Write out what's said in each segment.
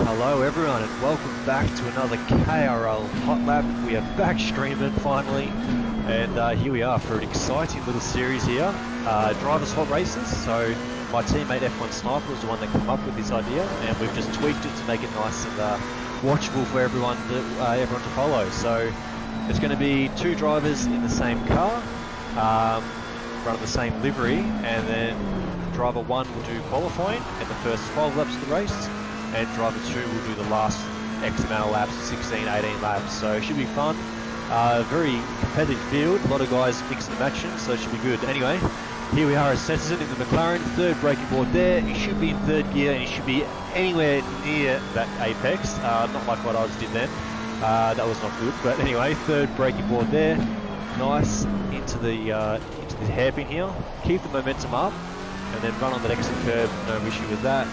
Hello everyone and welcome back to another KRL Hot Lap. We are back streaming finally, and here we are for an exciting little series here. Drivers Hot Races. So my teammate F1 Sniper was the one that came up with this idea, and we've just tweaked it to make it nice and watchable for everyone to follow. So it's going to be two drivers in the same car, run the same livery, and then driver one will do qualifying and the first 12 laps of the race, and driver two will do the last X amount of laps, 16, 18 laps. So it should be fun. Very competitive field, a lot of guys mixing and matching, so it should be good. Anyway, here we are at Snetterton in the McLaren, third braking board there. He should be in third gear and he should be anywhere near that apex, not like what I did then. That was not good, but anyway, third braking board there. Nice into the hairpin here. Keep the momentum up and then run on the exit curb, no issue with that.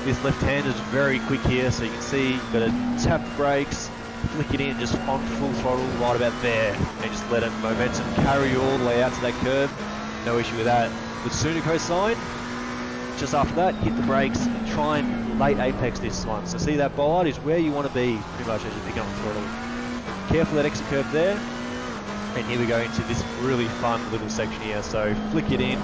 This left-hander is very quick here, so you can see you've got to tap the brakes, flick it in just on full throttle right about there, and just let it momentum carry you all the way out to that curb. No issue with that. With Sunico sign, just after that, hit the brakes and try and late apex this one. So see that bollard is where you want to be pretty much as you pick up the throttle. Careful that exit curb there, and here we go into this really fun little section here. So flick it in.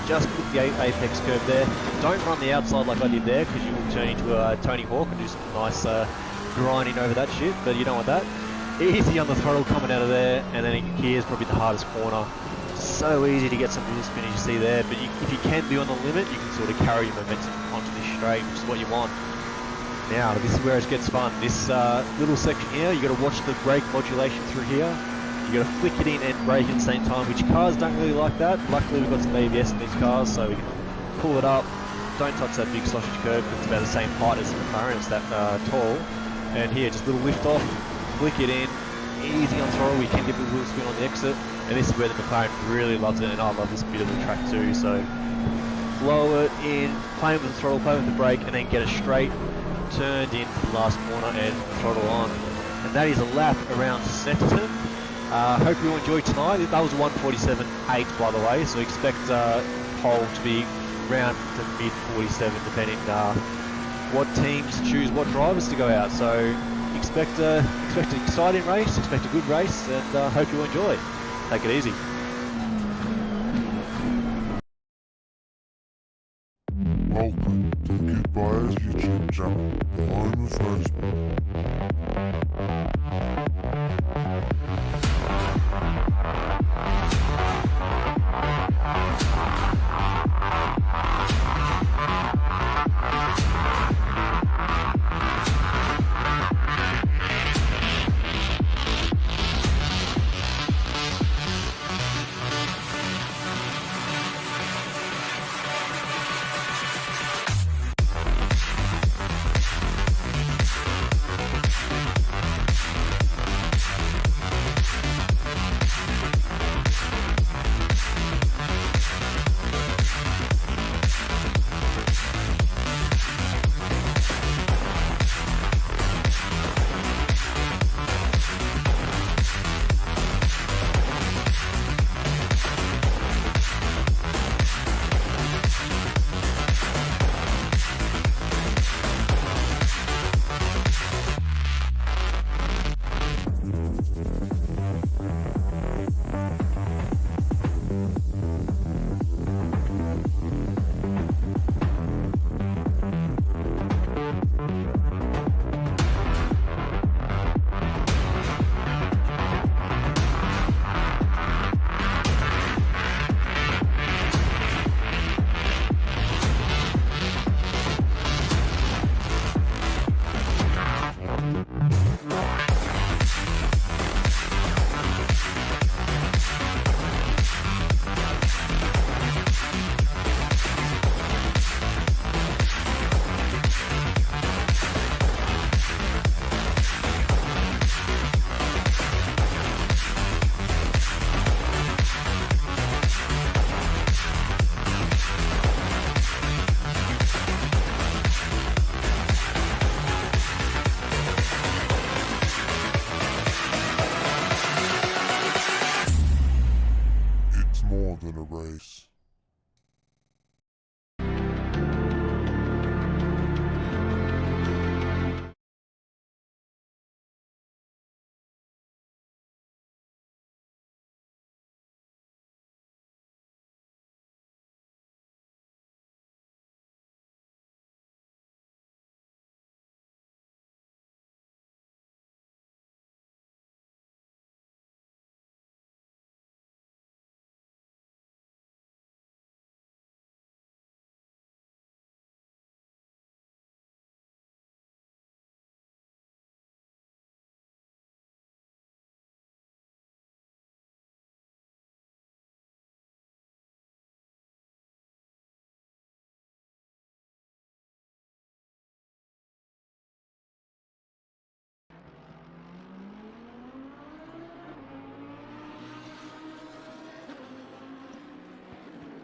Just put the apex curve there. Don't run the outside like I did there, because you will turn into a Tony Hawk and do some nice grinding over that shit, but you don't want that. Easy on the throttle coming out of there, and then here's probably the hardest corner. So easy to get some wheel spin, as you see there, but if you can be on the limit, you can sort of carry your momentum onto this straight, which is what you want. Now, this is where it gets fun. This little section here, you got to watch the brake modulation through here. You got to flick it in and brake at the same time, which cars don't really like that. Luckily we've got some ABS in these cars, so we can pull it up. Don't touch that big sausage curve, because it's about the same height as the McLaren, it's that tall. And here, just a little lift off, flick it in, easy on throttle. We can get the wheel spin on the exit, and this is where the McLaren really loves it, and I love this bit of the track too. So flow it in, play with the throttle, play with the brake, and then get it straight, turned in for the last corner and throttle on. And that is a lap around Snetterton. Hope you all enjoyed tonight. That was 1:47.8 by the way, so expect pole to be around to mid 47 depending what teams choose what drivers to go out. So expect an exciting race, expect a good race, and hope you all enjoy. Take it easy. Welcome to the Kid Buyers YouTube channel, the home of motorsport.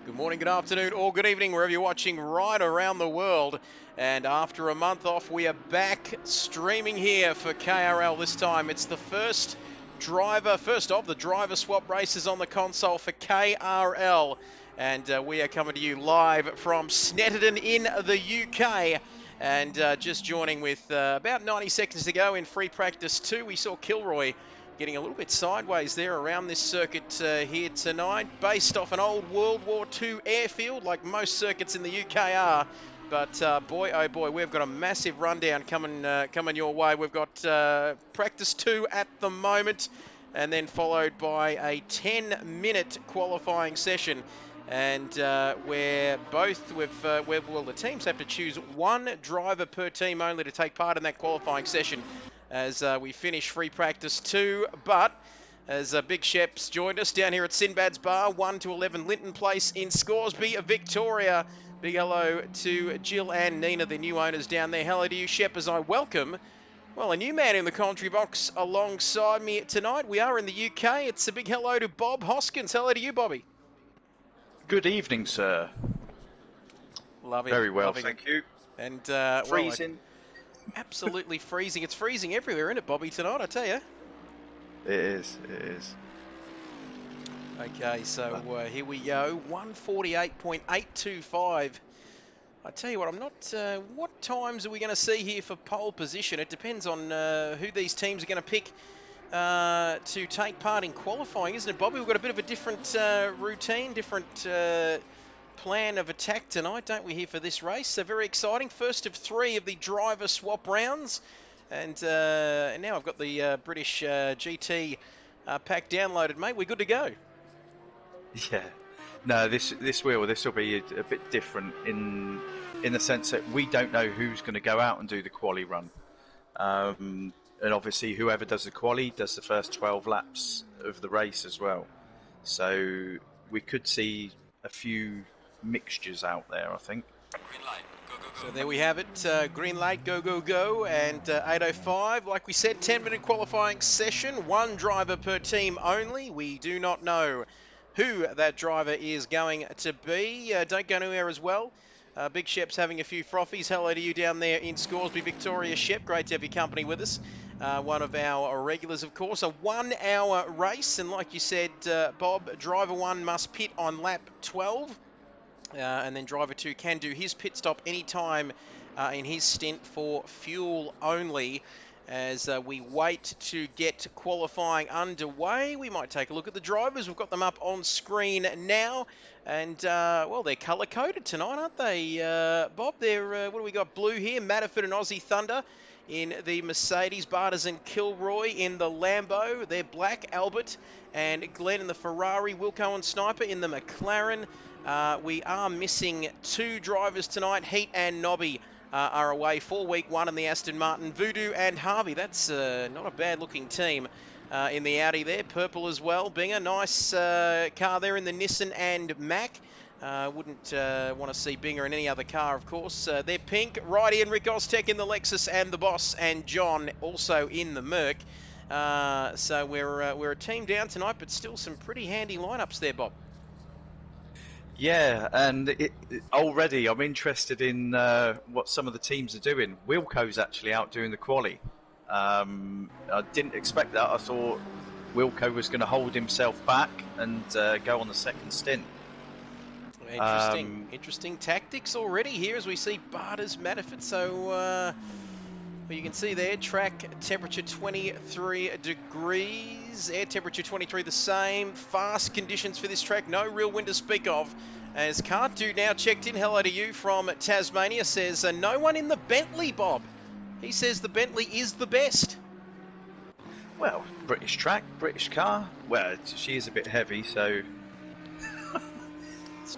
Good morning, good afternoon, or good evening, wherever you're watching right around the world. And after a month off, we are back streaming here for KRL this time. It's the first of the driver swap races on the console for KRL. And we are coming to you live from Snetterton in the UK. And just joining with about 90 seconds to go in free practice 2, we saw Kilroy getting a little bit sideways there around this circuit here tonight, based off an old World War II airfield, like most circuits in the UK are. But boy, oh boy, we've got a massive rundown coming your way. We've got practice 2 at the moment, and then followed by a 10-minute qualifying session. And where the teams have to choose one driver per team only to take part in that qualifying session as we finish free practice 2. But as Big Shep's joined us down here at Sinbad's Bar, 1 to 11 Linton Place in Scoresby, Victoria. Big hello to Jill and Nina, the new owners down there. Hello to you, Shep, as I welcome, well, a new man in the commentary box alongside me tonight. We are in the UK. It's a big hello to Bob Hoskins. Hello to you, Bobby. Good evening, sir. Loving Very well, loving thank you. And Freezing. Absolutely freezing. It's freezing everywhere, isn't it, Bobby, tonight, I tell you? It is, it is. Okay, so here we go. 148.825. I tell you what, I'm not... what times are we going to see here for pole position? It depends on who these teams are going to pick to take part in qualifying, isn't it, Bobby? We've got a bit of a different routine, different plan of attack tonight, don't we, here for this race? So very exciting. First of 3 of the driver swap rounds. And now I've got the British GT pack downloaded, mate. We're good to go. Yeah. No, this will be a bit different in the sense that we don't know who's going to go out and do the quali run. And obviously whoever does the quali does the first 12 laps of the race as well. So we could see a few mixtures out there, I think. Green light, go, go, go. So there we have it, green light, go, go, go, and 8:05. Like we said, 10-minute qualifying session, 1 driver per team only. We do not know who that driver is going to be. Don't go anywhere as well. Big Shep's having a few frothies. Hello to you down there in Scoresby, Victoria. Shep, great to have your company with us. One of our regulars, of course. A 1-hour race, and like you said, Bob, driver 1 must pit on lap 12. And then driver 2 can do his pit stop anytime in his stint for fuel only. As we wait to get qualifying underway, we might take a look at the drivers. We've got them up on screen now. And, well, they're colour-coded tonight, aren't they, Bob? They're, what do we got? Blue here, Matterford and Aussie Thunder in the Mercedes, Barters and Kilroy in the Lambo. They're black, Albert and Glenn in the Ferrari, Wilco and Sniper in the McLaren. We are missing 2 drivers tonight. Heat and Nobby are away for week 1 in the Aston Martin. Voodoo and Harvey, that's not a bad looking team in the Audi there. Purple as well. Binger, nice car there in the Nissan and Mac. Wouldn't want to see Binger in any other car, of course. They're pink. Righty and Rick Oztech in the Lexus, and the boss and John also in the Merc. So we're a team down tonight, but still some pretty handy lineups there, Bob. Yeah, and already I'm interested in what some of the teams are doing. Wilco's actually out doing the quali. I didn't expect that. I thought Wilco was going to hold himself back and go on the second stint. Interesting tactics already here as we see Barters, Matterford. So well, you can see there, track temperature 23 degrees, air temperature 23 the same, fast conditions for this track, no real wind to speak of. As Cantu now checked in, hello to you from Tasmania, says no one in the Bentley, Bob. He says the Bentley is the best. Well, British track, British car. Well, she is a bit heavy, so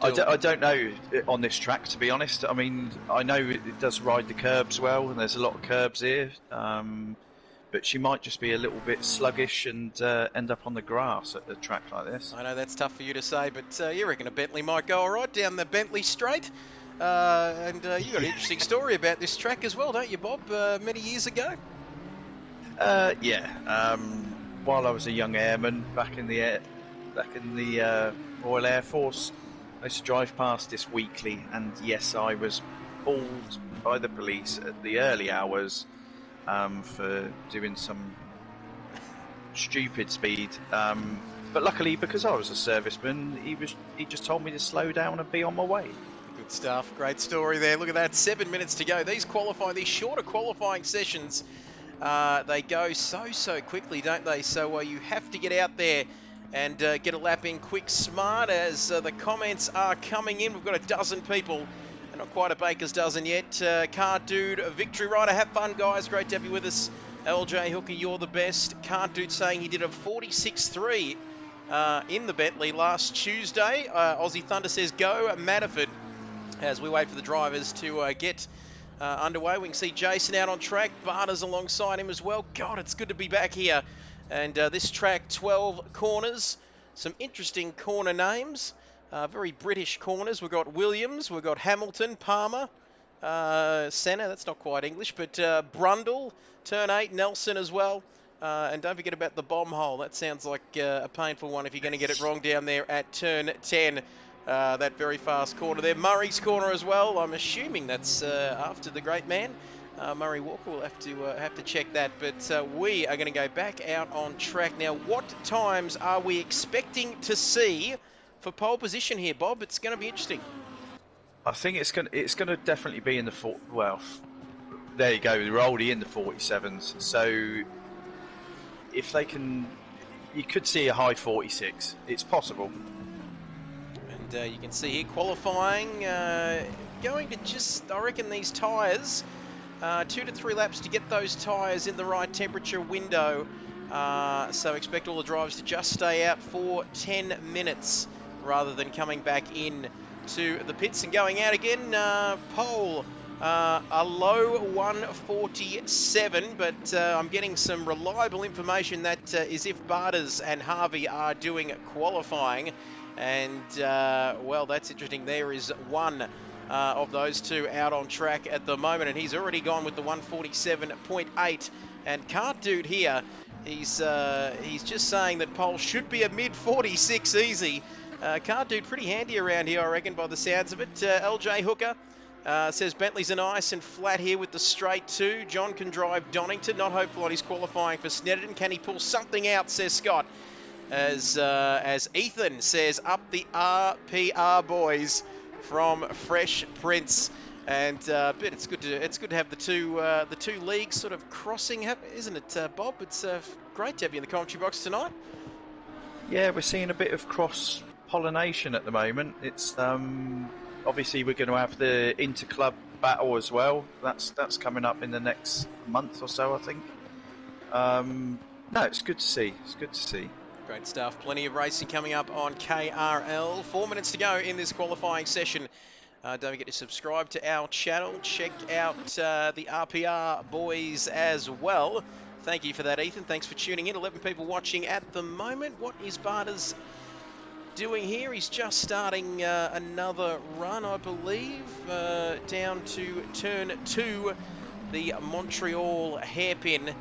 I don't know on this track, to be honest. I mean, I know it does ride the curbs well, and there's a lot of curbs here. But she might just be a little bit sluggish and end up on the grass at a track like this. I know that's tough for you to say, but you reckon a Bentley might go all right down the Bentley Straight? And you got an interesting story about this track as well, don't you, Bob? Many years ago. Yeah. While I was a young airman back in the Royal Air Force, I used to drive past this weekly, and yes, I was pulled by the police at the early hours for doing some stupid speed. But luckily, because I was a serviceman, he just told me to slow down and be on my way. Good stuff. Great story there. Look at that. 7 minutes to go. These shorter qualifying sessions, they go so quickly, don't they? So you have to get out there and get a lap in quick, smart, as the comments are coming in. We've got a dozen people, and not quite a baker's dozen yet. Car Dude, Victory Rider, have fun, guys. Great to have you with us. LJ Hooker, you're the best. Car Dude saying he did a 46.3 in the Bentley last Tuesday. Aussie Thunder says go Matterford. As we wait for the drivers to get underway, we can see Jason out on track. Barter's alongside him as well. God, it's good to be back here. And this track, 12 corners. Some interesting corner names. Very British corners. We've got Williams, we've got Hamilton, Palmer, Senna, that's not quite English, but Brundle, turn 8, Nelson as well. And don't forget about the bomb hole. That sounds like a painful one if you're going to get it wrong down there at turn 10. That very fast corner there. Murray's corner as well. I'm assuming that's after the great man. Murray Walker will have to check that. But we are going to go back out on track now. What times are we expecting to see for pole position here, Bob? It's going to be interesting. I think it's gonna definitely be in the there you go. They're already in the 47s. So if they can, you could see a high 46. It's possible. And you can see here qualifying, going to just, I reckon these tyres, 2 to 3 laps to get those tyres in the right temperature window. So expect all the drivers to just stay out for 10 minutes rather than coming back in to the pits and going out again. Pole, a low 147, but I'm getting some reliable information that is if Barters and Harvey are doing qualifying. And, well, that's interesting. There is one of those two out on track at the moment, and he's already gone with the 147.8. And Cart Dude here, he's just saying that pole should be a mid-46 easy. Cart Dude pretty handy around here, I reckon, by the sounds of it. LJ Hooker says Bentley's are nice and flat here with the straight 2. John can drive Donington, not hopeful on his qualifying for Snetterton. Can he pull something out, says Scott. As Ethan says, up the RPR boys from Fresh Prince, and but it's good to have the two leagues sort of crossing, isn't it, Bob? It's great to have you in the commentary box tonight. Yeah, we're seeing a bit of cross pollination at the moment. It's obviously we're going to have the inter-club battle as well. That's coming up in the next month or so, I think. No, it's good to see. It's good to see. Great stuff. Plenty of racing coming up on KRL. 4 minutes to go in this qualifying session. Don't forget to subscribe to our channel. Check out the RPR boys as well. Thank you for that, Ethan. Thanks for tuning in. 11 people watching at the moment. What is Barters doing here? He's just starting another run, I believe, down to turn 2, the Montreal hairpin.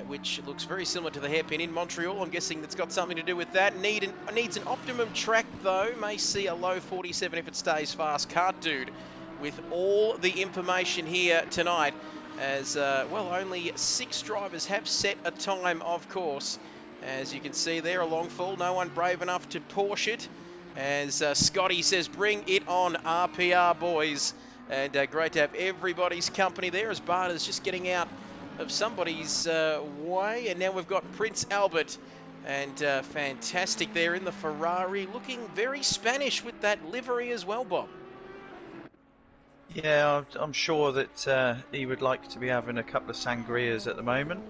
Which looks very similar to the hairpin in Montreal. I'm guessing that's got something to do with that. Needs an optimum track, though. May see a low 47 if it stays fast. Cart Dude with all the information here tonight. As, well, only 6 drivers have set a time, of course. As you can see there, a long fall. No one brave enough to Porsche it. As Scotty says, bring it on, RPR boys. And great to have everybody's company there as Barter's just getting out of somebody's way, and now we've got Prince Albert, and fantastic there in the Ferrari, looking very Spanish with that livery as well, Bob. Yeah, I'm sure that he would like to be having a couple of sangrias at the moment.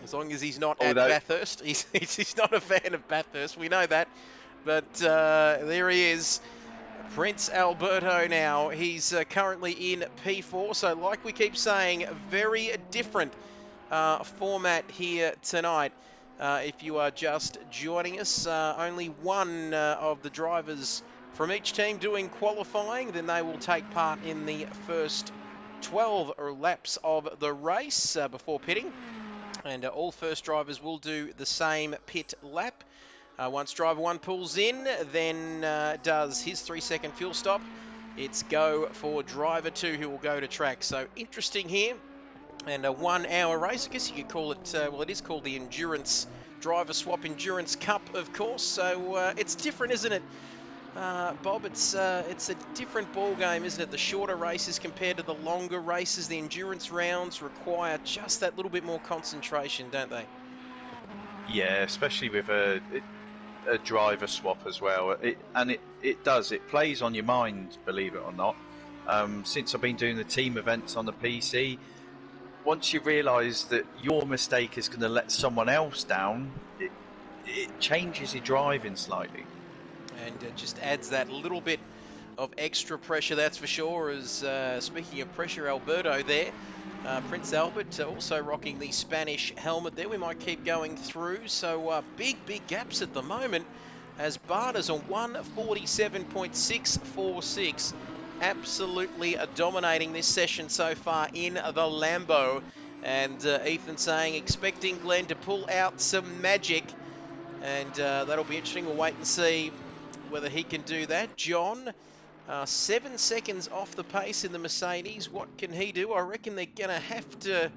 As long as he's not at Bathurst. He's not a fan of Bathurst, we know that, but there he is. Prince Alberto now, he's currently in P4, so like we keep saying, very different format here tonight. If you are just joining us, only one of the drivers from each team doing qualifying, then they will take part in the first 12 laps of the race before pitting. And all first drivers will do the same pit lap. Once driver 1 pulls in, then does his 3-second fuel stop. It's go for driver 2 who will go to track. So interesting here. And a 1 hour race. I guess you could call it, well, it is called the Endurance Driver Swap Endurance Cup, of course. So it's different, isn't it, Bob? It's a different ball game, isn't it? The shorter races compared to the longer races. The endurance rounds require just that little bit more concentration, don't they? Yeah, especially with a driver swap as well. It does. It plays on your mind, believe it or not. Since I've been doing the team events on the PC, once you realise that your mistake is going to let someone else down, it changes your driving slightly. And it just adds that little bit of extra pressure, that's for sure. As speaking of pressure, Alberto there, Prince Albert also rocking the Spanish helmet there. We might keep going through. So big gaps at the moment as Barter's on 147.646. Absolutely dominating this session so far in the Lambo. And Ethan saying, expecting Glenn to pull out some magic. And that'll be interesting. We'll wait and see whether he can do that. John, 7 seconds off the pace in the Mercedes. What can he do? I reckon they're going to have to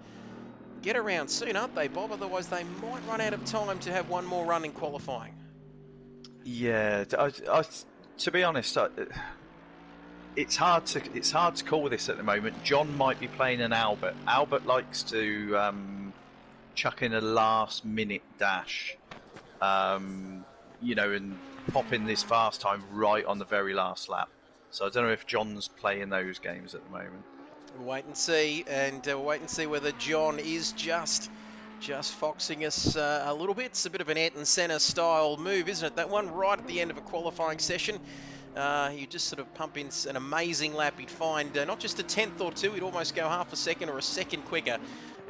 get around soon, aren't they, Bob? Otherwise, they might run out of time to have one more run in qualifying. Yeah, to be honest, it's hard to call this at the moment. John might be playing an Albert. Albert likes to chuck in a last-minute dash, and pop in this fast time right on the very last lap. So I don't know if John's playing those games at the moment. We'll wait and see, and we'll wait and see whether John is just foxing us a little bit. It's a bit of an Ayrton Senna style move, isn't it? That one right at the end of a qualifying session. You just sort of pump in an amazing lap. He'd find not just a 10th or 2, he'd almost go half a second or a second quicker.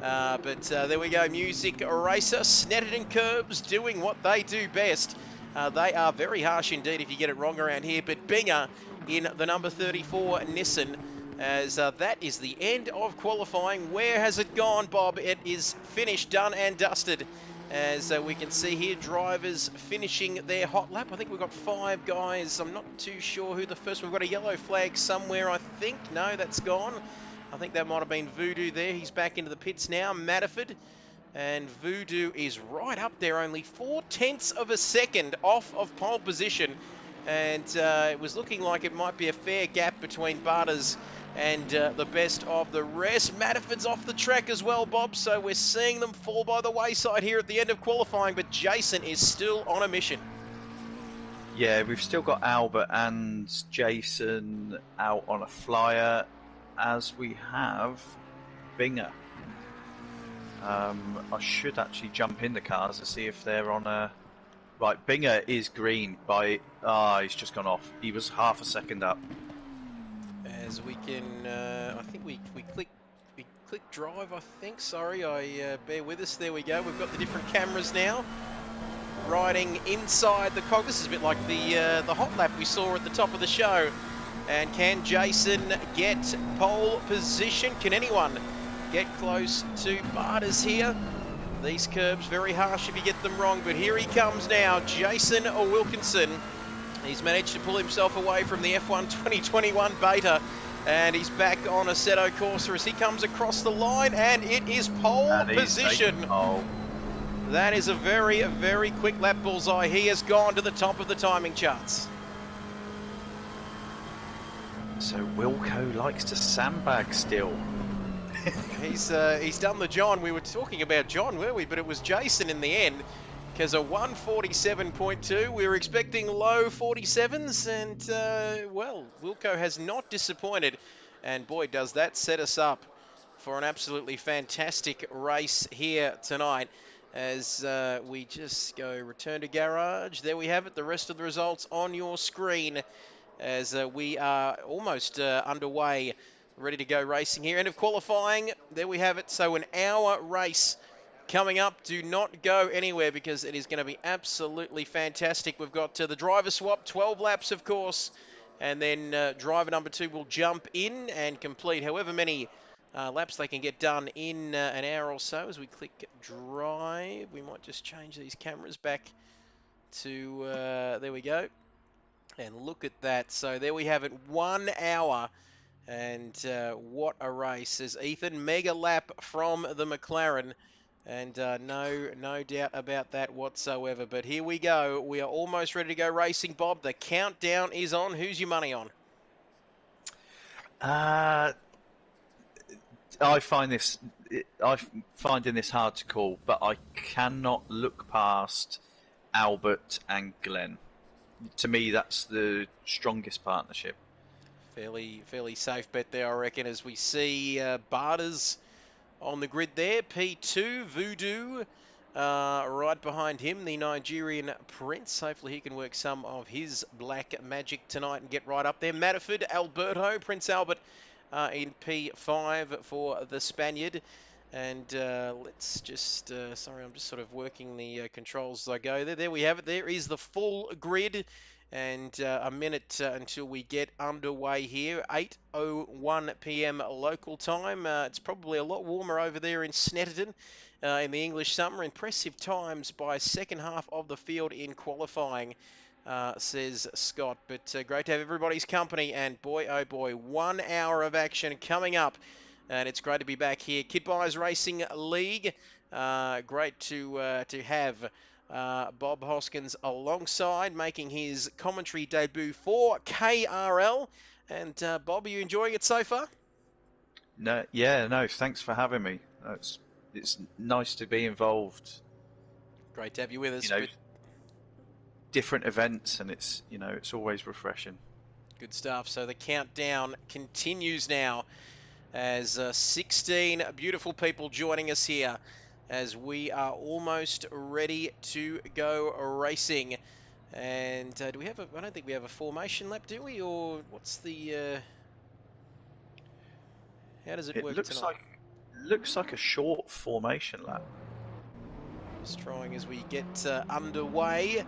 But there we go, Music Racer. Snetterton curbs doing what they do best. They are very harsh indeed if you get it wrong around here. But Binger in the number 34 Nissan, as that is the end of qualifying. Where has it gone, Bob? It is finished, done and dusted. As we can see here, drivers finishing their hot lap. I think we've got 5 guys. I'm not too sure who the first. We've got a yellow flag somewhere, I think. No, that's gone. I think that might have been Voodoo there. He's back into the pits now. Matterford. And Voodoo is right up there, only 0.4 of a second off of pole position. And it was looking like it might be a fair gap between Barter's and the best of the rest. Matterford's off the track as well, Bob, so we're seeing them fall by the wayside here at the end of qualifying, but Jason is still on a mission. Yeah, we've still got Albert and Jason out on a flyer, as we have Binger. I should actually jump in the cars to see if they're on a... Right, Binger is green by... he's just gone off. He was half a second up. As we can, I think we click drive, I think. Sorry, bear with us. There we go. We've got the different cameras now. Riding inside the cog. This is a bit like the hot lap we saw at the top of the show. And can Jason get pole position? Can anyone get close to Barter's here? These curbs, very harsh if you get them wrong, but here he comes now, Jason Wilkinson. He's managed to pull himself away from the F1 2021 beta, and he's back on Assetto Corsa as he comes across the line, and it is pole position. That is a very, very quick lap bullseye. He has gone to the top of the timing charts. So Wilco likes to sandbag still. He's done the John. We were talking about John, weren't we? But it was Jason in the end, because a 147.2. We were expecting low 47s, and well, Wilco has not disappointed. And boy, does that set us up for an absolutely fantastic race here tonight. As we just go return to garage. There we have it. The rest of the results on your screen, as we are almost underway. Ready to go racing here. End of qualifying. There we have it. So an hour race coming up. Do not go anywhere because it is going to be absolutely fantastic. We've got the driver swap, 12 laps, of course. And then driver number 2 will jump in and complete however many laps they can get done in an hour or so. As we click drive, we might just change these cameras back there we go. And look at that. So there we have it, 1 hour. And what a race, as Ethan, mega lap from the McLaren. And no doubt about that whatsoever. But here we go. We are almost ready to go racing, Bob. The countdown is on. Who's your money on? I find this hard to call, but I cannot look past Albert and Glenn. To me, that's the strongest partnership. Fairly safe bet there, I reckon, as we see Barters on the grid there. P2, Voodoo, right behind him, the Nigerian Prince. Hopefully he can work some of his black magic tonight and get right up there. Matterford, Alberto, Prince Albert in P5 for the Spaniard. And let's just, sorry, I'm just sort of working the controls as I go there. There we have it. There is the full grid. And a minute until we get underway here. 8:01 p.m. local time. It's probably a lot warmer over there in Snetterton in the English summer. Impressive times by second half of the field in qualifying, says Scott. But great to have everybody's company. And boy, oh boy, 1 hour of action coming up. And it's great to be back here. Kid Buyers Racing League. Great to have Bob Hoskins alongside, making his commentary debut for KRL. And Bob, are you enjoying it so far? No, thanks for having me. It's nice to be involved. Great to have you with us. Different events, and it's always refreshing. Good stuff. So the countdown continues now, as 16 beautiful people joining us here, as we are almost ready to go racing. And do we have I don't think we have a formation lap, do we? Or what's the, how does it work tonight? Looks like a short formation lap. Just trying as we get underway.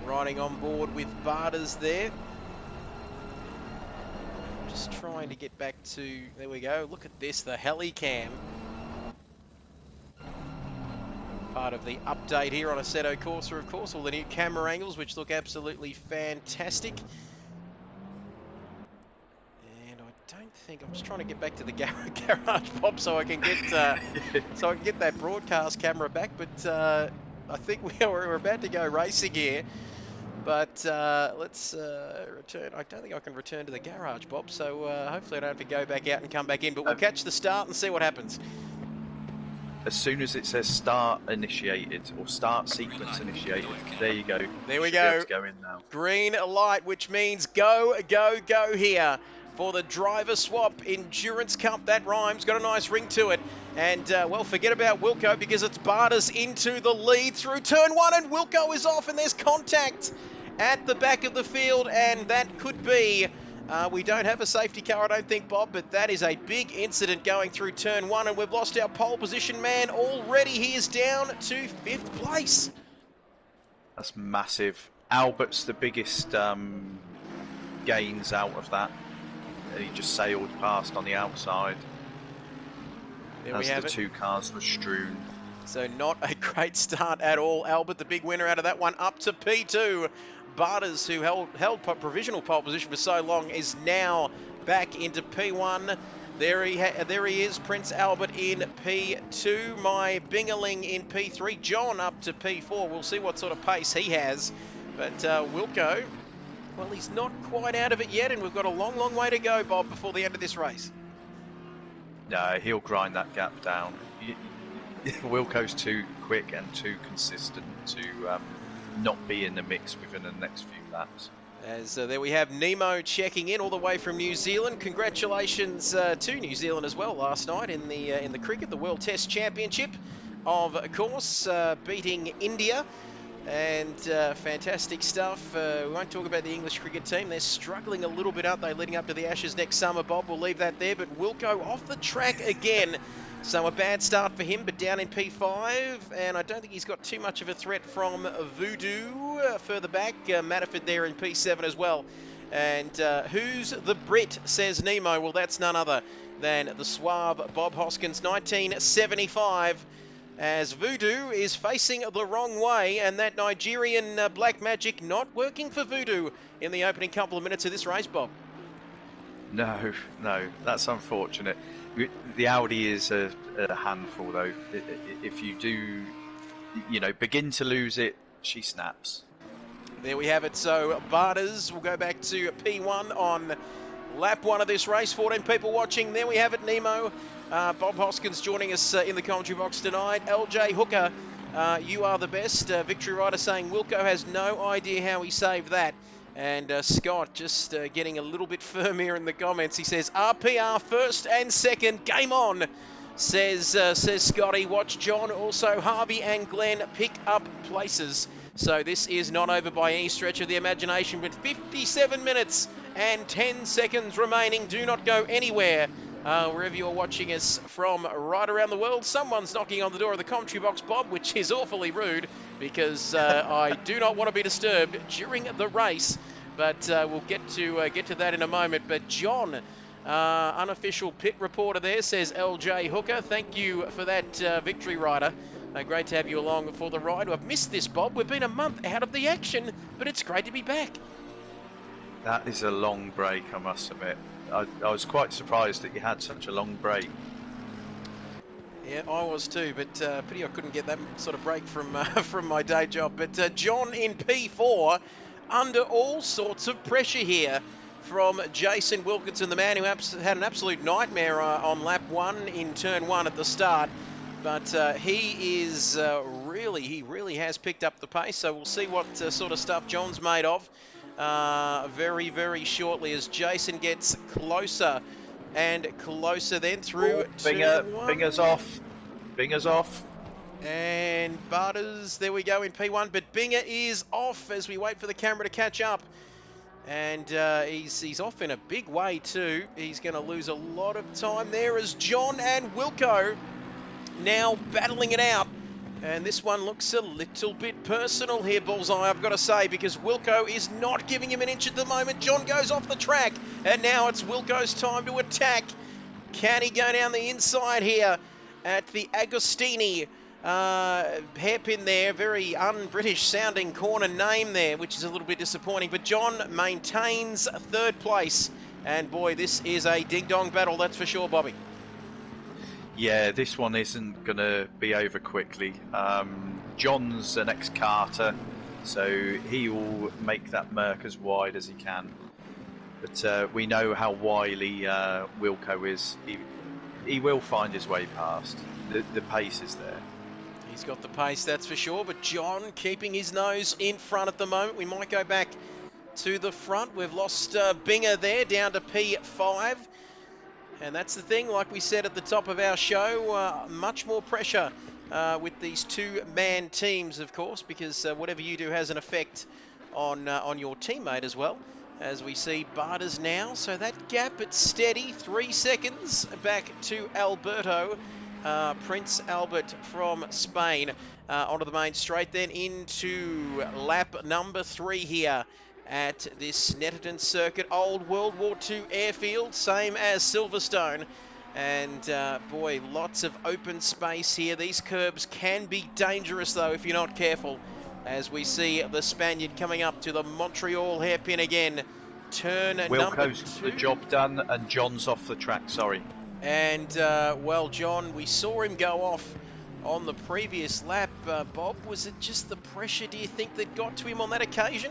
Riding on board with Barters there. Just trying to get back to, there we go. Look at this, the heli-cam. Part of the update here on Assetto Corsa, of course, all the new camera angles, which look absolutely fantastic. And I don't think, I'm just trying to get back to the garage, Bob, so I can get that broadcast camera back. But I think we're about to go racing here. But let's return. I don't think I can return to the garage, Bob, so hopefully I don't have to go back out and come back in. But we'll catch the start and see what happens. As soon as it says start initiated or start sequence initiated, there you go. There we go. Go in now. Green light, which means go, go, go here for the driver swap Endurance Cup. That rhymes, got a nice ring to it. And, well, forget about Wilco, because it's Barters into the lead through turn one, and Wilco is off, and there's contact at the back of the field, and that could be, we don't have a safety car, I don't think, Bob, but that is a big incident going through turn one, and we've lost our pole position man already. He is down to 5th place. That's massive. Albert's the biggest gains out of that. He just sailed past on the outside. There as we have the two cars were strewn. So not a great start at all. Albert, the big winner out of that one, up to P2. Barters, who held provisional pole position for so long, is now back into P1. There he is, Prince Albert in P2. My Bingerling in P3. John up to P4. We'll see what sort of pace he has. But Wilco, well, he's not quite out of it yet, and we've got a long, long way to go, Bob, before the end of this race. No, he'll grind that gap down. Wilco's too quick and too consistent to not be in the mix within the next few laps. As there we have Nemo checking in all the way from New Zealand. Congratulations to New Zealand as well last night in the cricket, the World Test Championship, of course, beating India. And fantastic stuff. We won't talk about the English cricket team. They're struggling a little bit, aren't they, leading up to the Ashes next summer, Bob? We'll leave that there. But Wilco off the track again. So a bad start for him, but down in P5. And I don't think he's got too much of a threat from Voodoo further back. Matterford there in P7 as well. And who's the Brit, says Nemo? Well, that's none other than the suave Bob Hoskins, 1975. as Voodoo is facing the wrong way, and that Nigerian Black Magic not working for Voodoo in the opening couple of minutes of this race, Bob. No, that's unfortunate. The Audi is a handful, though. If you do, begin to lose it, she snaps. There we have it. So Barters will go back to P1 on lap 1 of this race. 14 people watching. There we have it, Nemo. Bob Hoskins joining us in the commentary box tonight. LJ Hooker, you are the best. Victory Rider saying Wilco has no idea how he saved that. And Scott just getting a little bit firm here in the comments. He says, RPR first and second, game on, says Scotty. Watch John, also Harvey and Glenn pick up places. So this is not over by any stretch of the imagination, with 57 minutes and 10 seconds remaining. Do not go anywhere. Wherever you're watching us from right around the world, someone's knocking on the door of the commentary box, Bob, which is awfully rude because I do not want to be disturbed during the race. But we'll get to that in a moment. But John, unofficial pit reporter there, says LJ Hooker. Thank you for that, Victory Rider. Great to have you along for the ride. I've missed this, Bob. We've been a month out of the action, but it's great to be back. That is a long break, I must admit. I was quite surprised that you had such a long break. Yeah, I was too, but pity I couldn't get that sort of break from from my day job. But John in P4, under all sorts of pressure here from Jason Wilkinson, the man who had an absolute nightmare on lap 1 in turn 1 at the start. But he really has picked up the pace, so we'll see what sort of stuff John's made of very, very shortly as Jason gets closer and closer then through Binger's off. Binger's off. And Barters, there we go in P1, but Binger is off as we wait for the camera to catch up. And he's off in a big way too. He's going to lose a lot of time there as John and Wilco now battling it out. And this one looks a little bit personal here, Bullseye, I've got to say, because Wilco is not giving him an inch at the moment. John goes off the track, and now it's Wilco's time to attack. Can he go down the inside here at the Agostini hairpin there? Very un-British sounding corner name there, which is a little bit disappointing. But John maintains third place. And boy, this is a ding-dong battle, that's for sure, Bobby. Yeah, this one isn't going to be over quickly. John's an ex-Carter, so he will make that Merc as wide as he can. But we know how wily Wilco is. He will find his way past. The pace is there. He's got the pace, that's for sure. But John keeping his nose in front at the moment. We might go back to the front. We've lost Binger there down to P5. And that's the thing, like we said at the top of our show, much more pressure with these two-man teams, of course, because whatever you do has an effect on your teammate as well. As we see Barters now, so that gap, it's steady, 3 seconds back to Alberto, Prince Albert from Spain, onto the main straight, then into lap number 3 here at this Snetterton circuit, old World War II airfield, same as Silverstone. And boy, lots of open space here. These curbs can be dangerous though if you're not careful, as we see the Spaniard coming up to the Montreal hairpin again. Turn number 2. Wilco's the job done and John's off the track, sorry. And well, John, we saw him go off on the previous lap. Bob, was it just the pressure, do you think, that got to him on that occasion?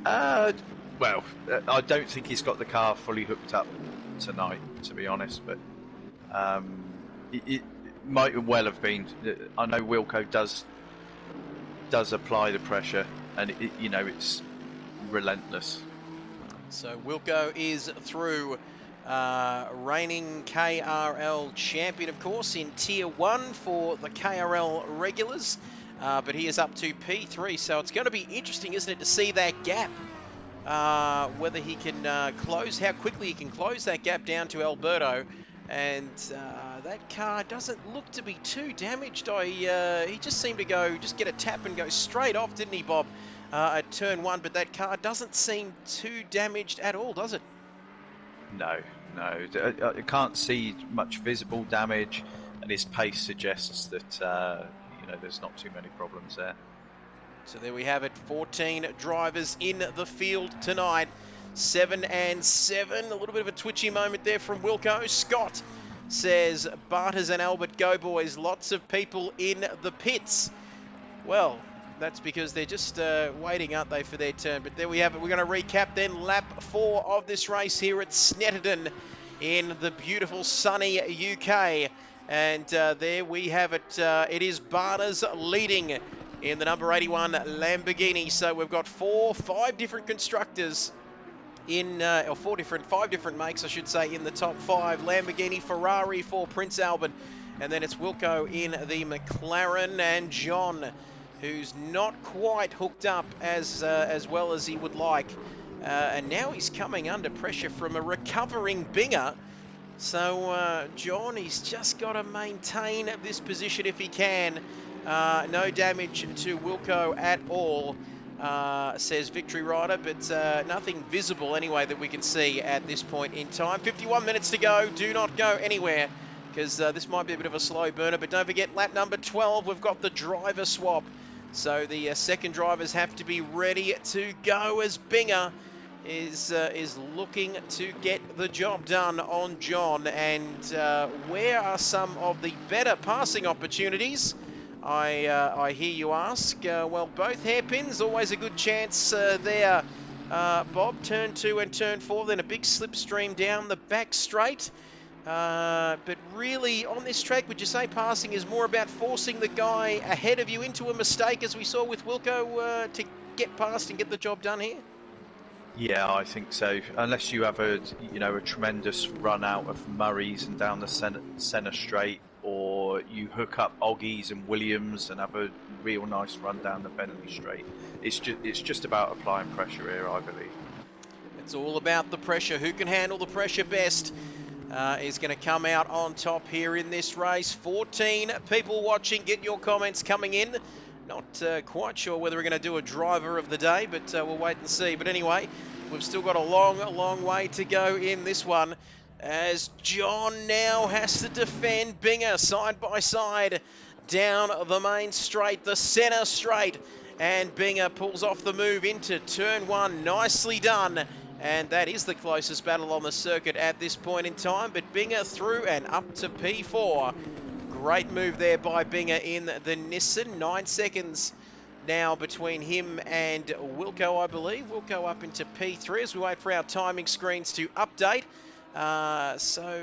Well, I don't think he's got the car fully hooked up tonight, to be honest, but it might well have been. I know Wilco does apply the pressure, and it's relentless. So Wilco is through, reigning KRL champion, of course, in Tier 1 for the KRL regulars. But he is up to P3, so it's going to be interesting, isn't it, to see that gap. Whether he can close, how quickly he can close that gap down to Alberto. And that car doesn't look to be too damaged. He just seemed to just get a tap and go straight off, didn't he, Bob, at turn 1? But that car doesn't seem too damaged at all, does it? No. I can't see much visible damage. and his pace suggests that there's not too many problems there. So there we have it, 14 drivers in the field tonight. 7 and 7. A little bit of a twitchy moment there from Wilco. Scott says, Barters and Albert, go boys. Lots of people in the pits. Well, that's because they're just waiting, aren't they, for their turn. But there we have it. We're going to recap then lap 4 of this race here at Snetterton in the beautiful sunny UK. And there we have it. It is Barters leading in the number 81 Lamborghini. So we've got 5 different constructors in, or 5 different makes, I should say, in the top 5. Lamborghini, Ferrari for Prince Albert, and then it's Wilco in the McLaren, and John, who's not quite hooked up as well as he would like, and now he's coming under pressure from a recovering Binger. So John, he's just got to maintain this position if he can. No damage to Wilco at all, says Victory Rider, but nothing visible anyway that we can see at this point in time. 51 minutes to go. Do not go anywhere, because this might be a bit of a slow burner. But don't forget, lap number 12, we've got the driver swap. So the second drivers have to be ready to go, as Binger is looking to get the job done on John. And where are some of the better passing opportunities? I hear you ask. Well, both hairpins, always a good chance there. Bob, turn 2 and turn 4, then a big slipstream down the back straight. But really, on this track, would you say passing is more about forcing the guy ahead of you into a mistake, as we saw with Wilco, to get past and get the job done here? Yeah, I think so. Unless you have a tremendous run out of Murray's and down the centre straight, or you hook up Oggies and Williams and have a real nice run down the Bentley straight. It's just about applying pressure here, I believe. It's all about the pressure. Who can handle the pressure best is going to come out on top here in this race. 14 people watching. Get your comments coming in. Not quite sure whether we're going to do a driver of the day, but we'll wait and see. But anyway, we've still got a long way to go in this one, as John now has to defend Binger side by side down the main straight, the centre straight, and Binger pulls off the move into turn 1. Nicely done, and that is the closest battle on the circuit at this point in time. But Binger through and up to P4. Great move there by Binger in the Nissan. 9 seconds now between him and Wilco, I believe. Wilco up into P3 as we wait for our timing screens to update. So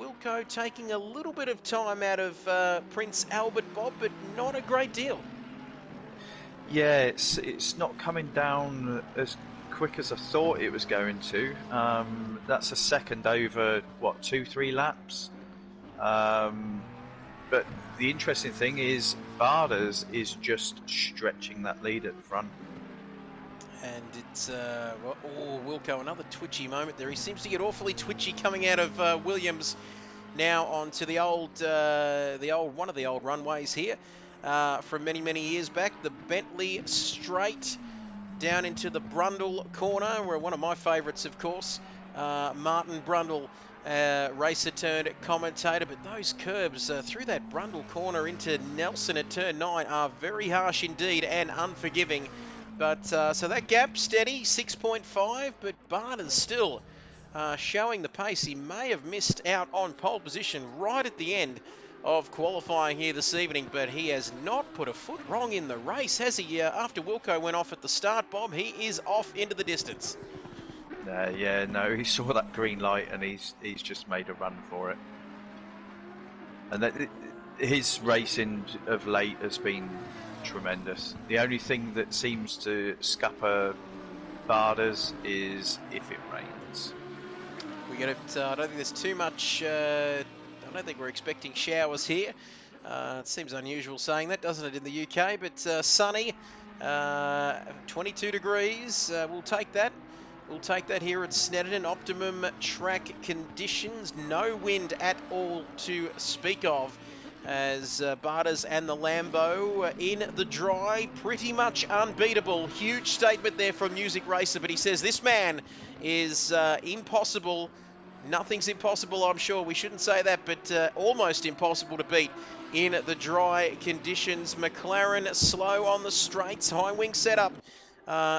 Wilco taking a little bit of time out of Prince Albert, Bob, but not a great deal. Yeah, it's not coming down as quick as I thought it was going to. That's a second over, 2-3 laps? But the interesting thing is Barters is just stretching that lead at the front. And it's, Wilco, another twitchy moment there. He seems to get awfully twitchy coming out of Williams now onto the old, one of the old runways here from many years back. The Bentley straight down into the Brundle corner, where one of my favourites, of course, Martin Brundle, racer turned commentator. But those curbs through that Brundle corner into Nelson at turn 9 are very harsh indeed and unforgiving. But so that gap steady, 6.5, but Barters still showing the pace. He may have missed out on pole position right at the end of qualifying here this evening, but he has not put a foot wrong in the race, has he? After Wilco went off at the start, Bob, he is off into the distance. Yeah, no, he saw that green light and he's just made a run for it. And his racing of late has been tremendous. The only thing that seems to scupper Barters is if it rains. I don't think there's too much. I don't think we're expecting showers here. It seems unusual saying that, doesn't it, in the UK? But sunny, 22 degrees. We'll take that. We'll take that here at Snetterton. Optimum track conditions. No wind at all to speak of, as Barters and the Lambo in the dry, pretty much unbeatable. Huge statement there from Music Racer, but he says this man is impossible Nothing's impossible, I'm sure. We shouldn't say that, but almost impossible to beat in the dry conditions. McLaren slow on the straights. High wing setup,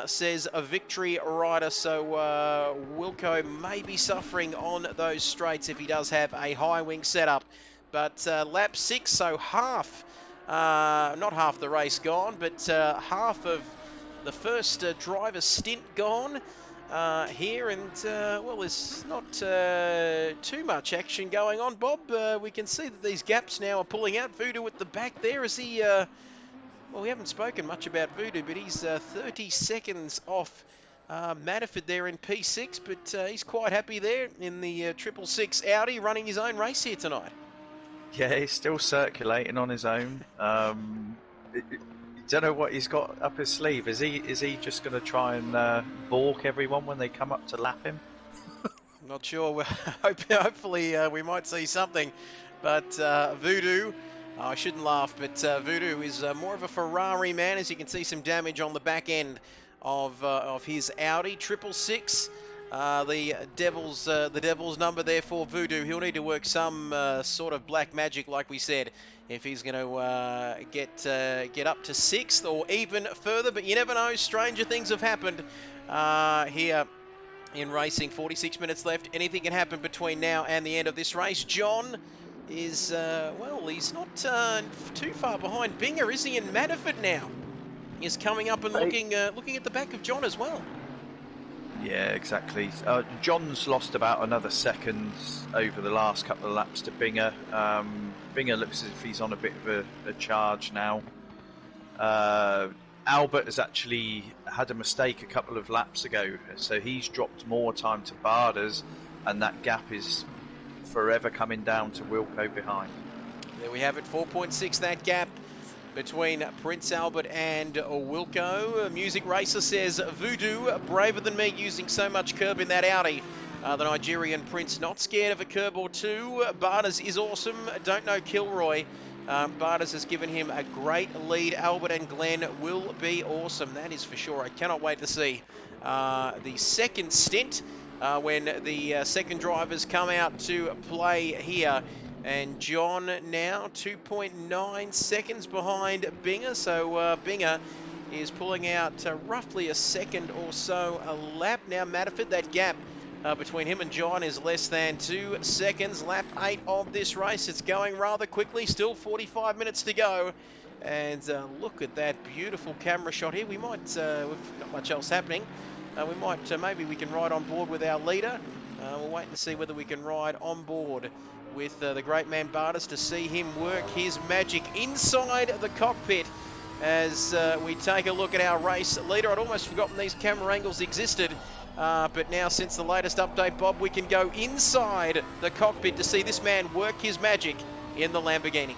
says a victory rider. So Wilco may be suffering on those straights if he does have a high wing setup. But lap 6, so half, not half the race gone, but half of the first driver's stint gone. Here, and well, there's not too much action going on, Bob. We can see that these gaps now are pulling out. Voodoo at the back there. Is he, well, we haven't spoken much about Voodoo, but he's 30 seconds off Manafort there in P6, but he's quite happy there in the 666 Audi, running his own race here tonight. Yeah, he's still circulating on his own. Don't know what he's got up his sleeve. Is he just going to try and balk everyone when they come up to lap him? Not sure. Hopefully we might see something. But Voodoo, I shouldn't laugh, but Voodoo is more of a Ferrari man, as you can see some damage on the back end of his Audi 666. The devil's number there for Voodoo. He'll need to work some sort of black magic, like we said, if he's going to get up to 6th or even further. But you never know. Stranger things have happened here in racing. 46 minutes left. Anything can happen between now and the end of this race. John is, well, he's not too far behind Binger, is he? In Manafort now is coming up and looking at the back of John as well. Yeah, exactly. John's lost about another second over the last couple of laps to Binger. Binger looks as if he's on a bit of a charge now. Albert has actually had a mistake a couple of laps ago, so he's dropped more time to Barders, and that gap is forever coming down to Wilco behind. There we have it, 4.6 that gap between Prince Albert and Wilco. Music Racer says, Voodoo, braver than me using so much curb in that Audi. The Nigerian Prince, not scared of a curb or two. Barders is awesome. Don't know Kilroy. Barders has given him a great lead. Albert and Glenn will be awesome. That is for sure. I cannot wait to see the second stint when the second drivers come out to play here. And John now 2.9 seconds behind Binger. So Binger is pulling out roughly a second or so a lap. Now Manafort, that gap between him and John is less than 2 seconds. Lap 8 of this race. It's going rather quickly. Still 45 minutes to go. And look at that beautiful camera shot here. We might, with not much else happening, we might, maybe we can ride on board with our leader. We'll wait and see whether we can ride on board with the great man Barders to see him work his magic inside the cockpit as we take a look at our race leader. I'd almost forgotten these camera angles existed, but now since the latest update, Bob, we can go inside the cockpit to see this man work his magic in the Lamborghini.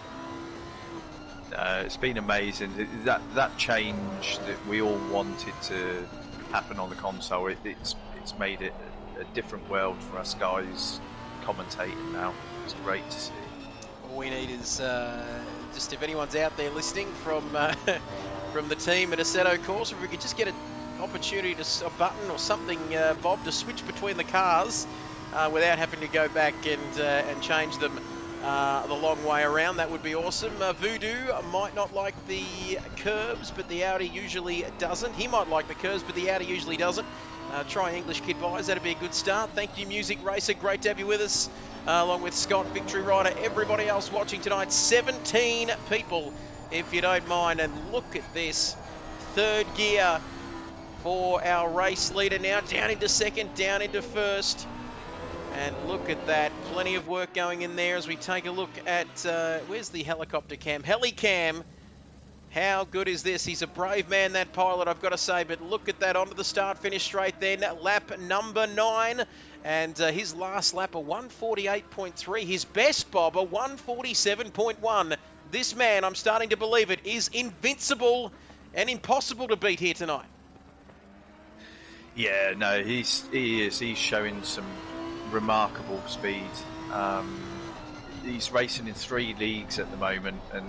It's been amazing. That change that we all wanted to happen on the console, it's made it a different world for us guys commentating now. It's great to see. All we need is just, if anyone's out there listening from from the team at Assetto Corsa, if we could just get an opportunity to a button or something, Bob, to switch between the cars without having to go back and change them the long way around, that would be awesome. Voodoo might not like the curbs, but the Audi usually doesn't. He might like the curbs, but the Audi usually doesn't. Try English Kid Buys, that'd be a good start. Thank you, Music Racer, great to have you with us, along with Scott, Victory Rider, everybody else watching tonight. 17 people, if you don't mind, and look at this. Third gear for our race leader now, down into second, down into first. And look at that, plenty of work going in there as we take a look at, where's the helicopter cam? Helicam. How good is this? He's a brave man, that pilot, I've got to say, but look at that, onto the start-finish straight then, lap number 9, and his last lap, a 148.3, his best, Bob, a 147.1. This man, I'm starting to believe it, is invincible and impossible to beat here tonight. Yeah, no, he is. He's showing some remarkable speed. He's racing in 3 leagues at the moment, and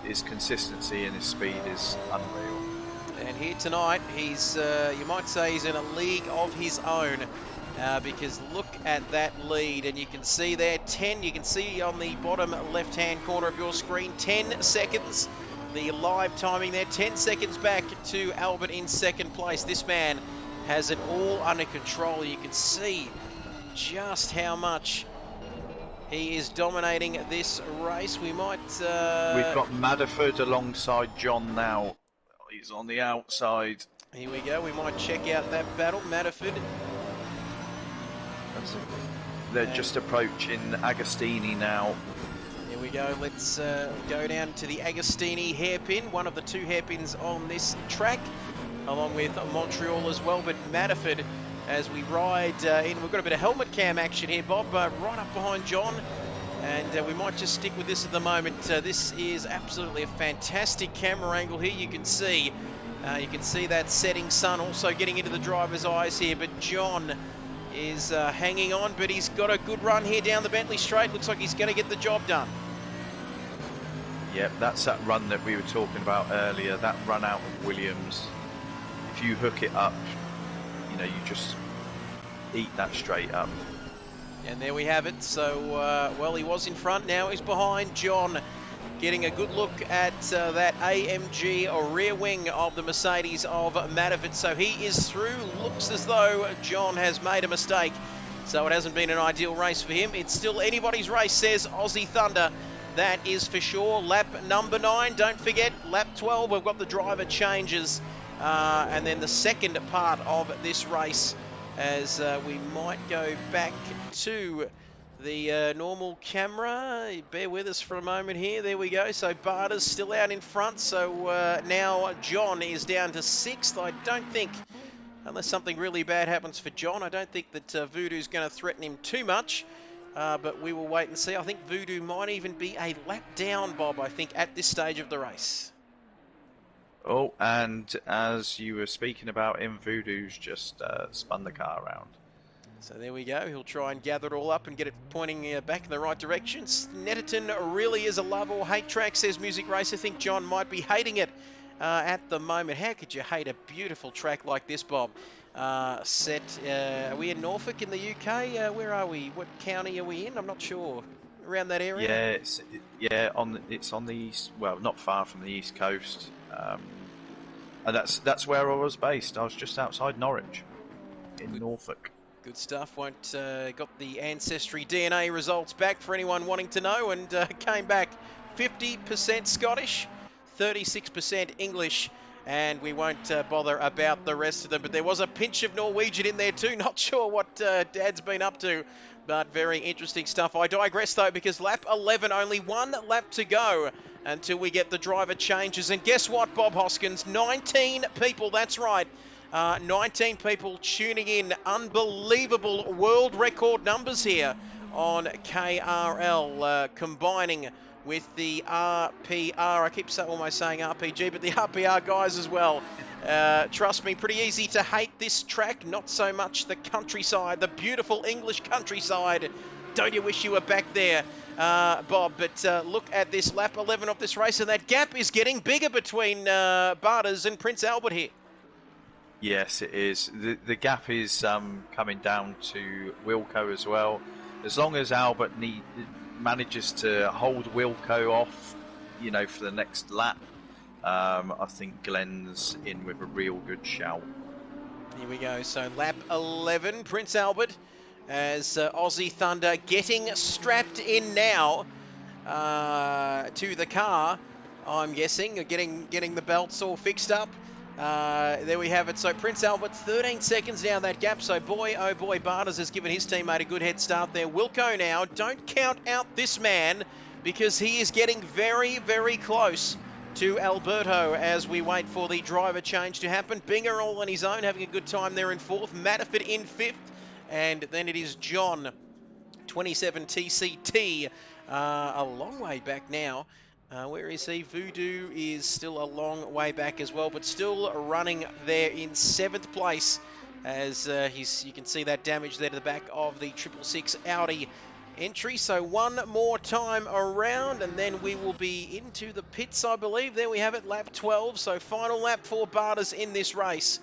his consistency and his speed is unreal. And here tonight, he's, you might say he's in a league of his own. Because look at that lead, and you can see there 10, you can see on the bottom left-hand corner of your screen, 10 seconds. The live timing there, 10 seconds back to Albert in second place. This man has it all under control. You can see just how much he is dominating this race. We might... We've got Madderford alongside John now. He's on the outside. Here we go. We might check out that battle. Madderford. They're just approaching Agostini now. Here we go. Let's go down to the Agostini hairpin, one of the two hairpins on this track, along with Montreal as well. But Madderford, as we ride in, we've got a bit of helmet cam action here, Bob, right up behind John. And we might just stick with this at the moment. This is absolutely a fantastic camera angle here. You can see that setting sun also getting into the driver's eyes here. But John is hanging on, but he's got a good run here down the Bentley Straight. Looks like he's going to get the job done. Yep, that's that run that we were talking about earlier, that run out of Williams. If you hook it up, you know, you just eat that straight up. And there we have it. So, well, he was in front, now he's behind. John getting a good look at that AMG or rear wing of the Mercedes of Madderford. So he is through. Looks as though John has made a mistake. So it hasn't been an ideal race for him. It's still anybody's race, says Aussie Thunder. That is for sure. Lap number 9. Don't forget, lap 12, we've got the driver changes. And then the second part of this race, as we might go back to the normal camera. Bear with us for a moment here. There we go. So Barter's still out in front. So now John is down to 6th. I don't think, unless something really bad happens for John, I don't think that Voodoo's going to threaten him too much. But we will wait and see. I think Voodoo might even be a lap down, Bob, I think, at this stage of the race. Oh, and as you were speaking about him, Voodoo's just spun the car around. So there we go. He'll try and gather it all up and get it pointing back in the right direction. Snetterton really is a love or hate track, says Music Race. I think John might be hating it at the moment. How could you hate a beautiful track like this, Bob? Are we in Norfolk in the UK? Where are we? What county are we in? I'm not sure. Around that area? Yeah, it's on the east. Well, not far from the east coast, and that's where I was based. I was just outside Norwich, in Norfolk. Good stuff. Got the Ancestry DNA results back for anyone wanting to know, and came back 50% Scottish, 36% English. And we won't bother about the rest of them. But there was a pinch of Norwegian in there too. Not sure what Dad's been up to, but very interesting stuff. I digress though, because lap 11, only one lap to go until we get the driver changes. And guess what, Bob Hoskins? 19 people, that's right. 19 people tuning in. Unbelievable world record numbers here on KRL, combining with the RPR. I keep almost saying RPG, but the RPR guys as well. Trust me, pretty easy to hate this track. Not so much the countryside, the beautiful English countryside. Don't you wish you were back there, Bob? But look at this lap 11 of this race, and that gap is getting bigger between Barters and Prince Albert here. Yes, it is. The gap is coming down to Wilco as well. As long as Albert manages to hold Wilco off, you know, for the next lap, I think Glenn's in with a real good shout. Here we go. So lap 11, Prince Albert, as Aussie Thunder getting strapped in now to the car. I'm guessing, getting the belts all fixed up. There we have it. So Prince Albert, 13 seconds down that gap. So boy, oh boy, Barters has given his teammate a good head start there. Wilco now, don't count out this man, because he is getting very, very close to Alberto as we wait for the driver change to happen. Binger all on his own, having a good time there in 4th. Madderford in 5th. And then it is John, 27 TCT, a long way back now. Where is he? Voodoo is still a long way back as well, but still running there in 7th place, as you can see that damage there to the back of the 666 Audi entry. So one more time around, and then we will be into the pits, I believe. There we have it, lap 12. So final lap for Barters in this race.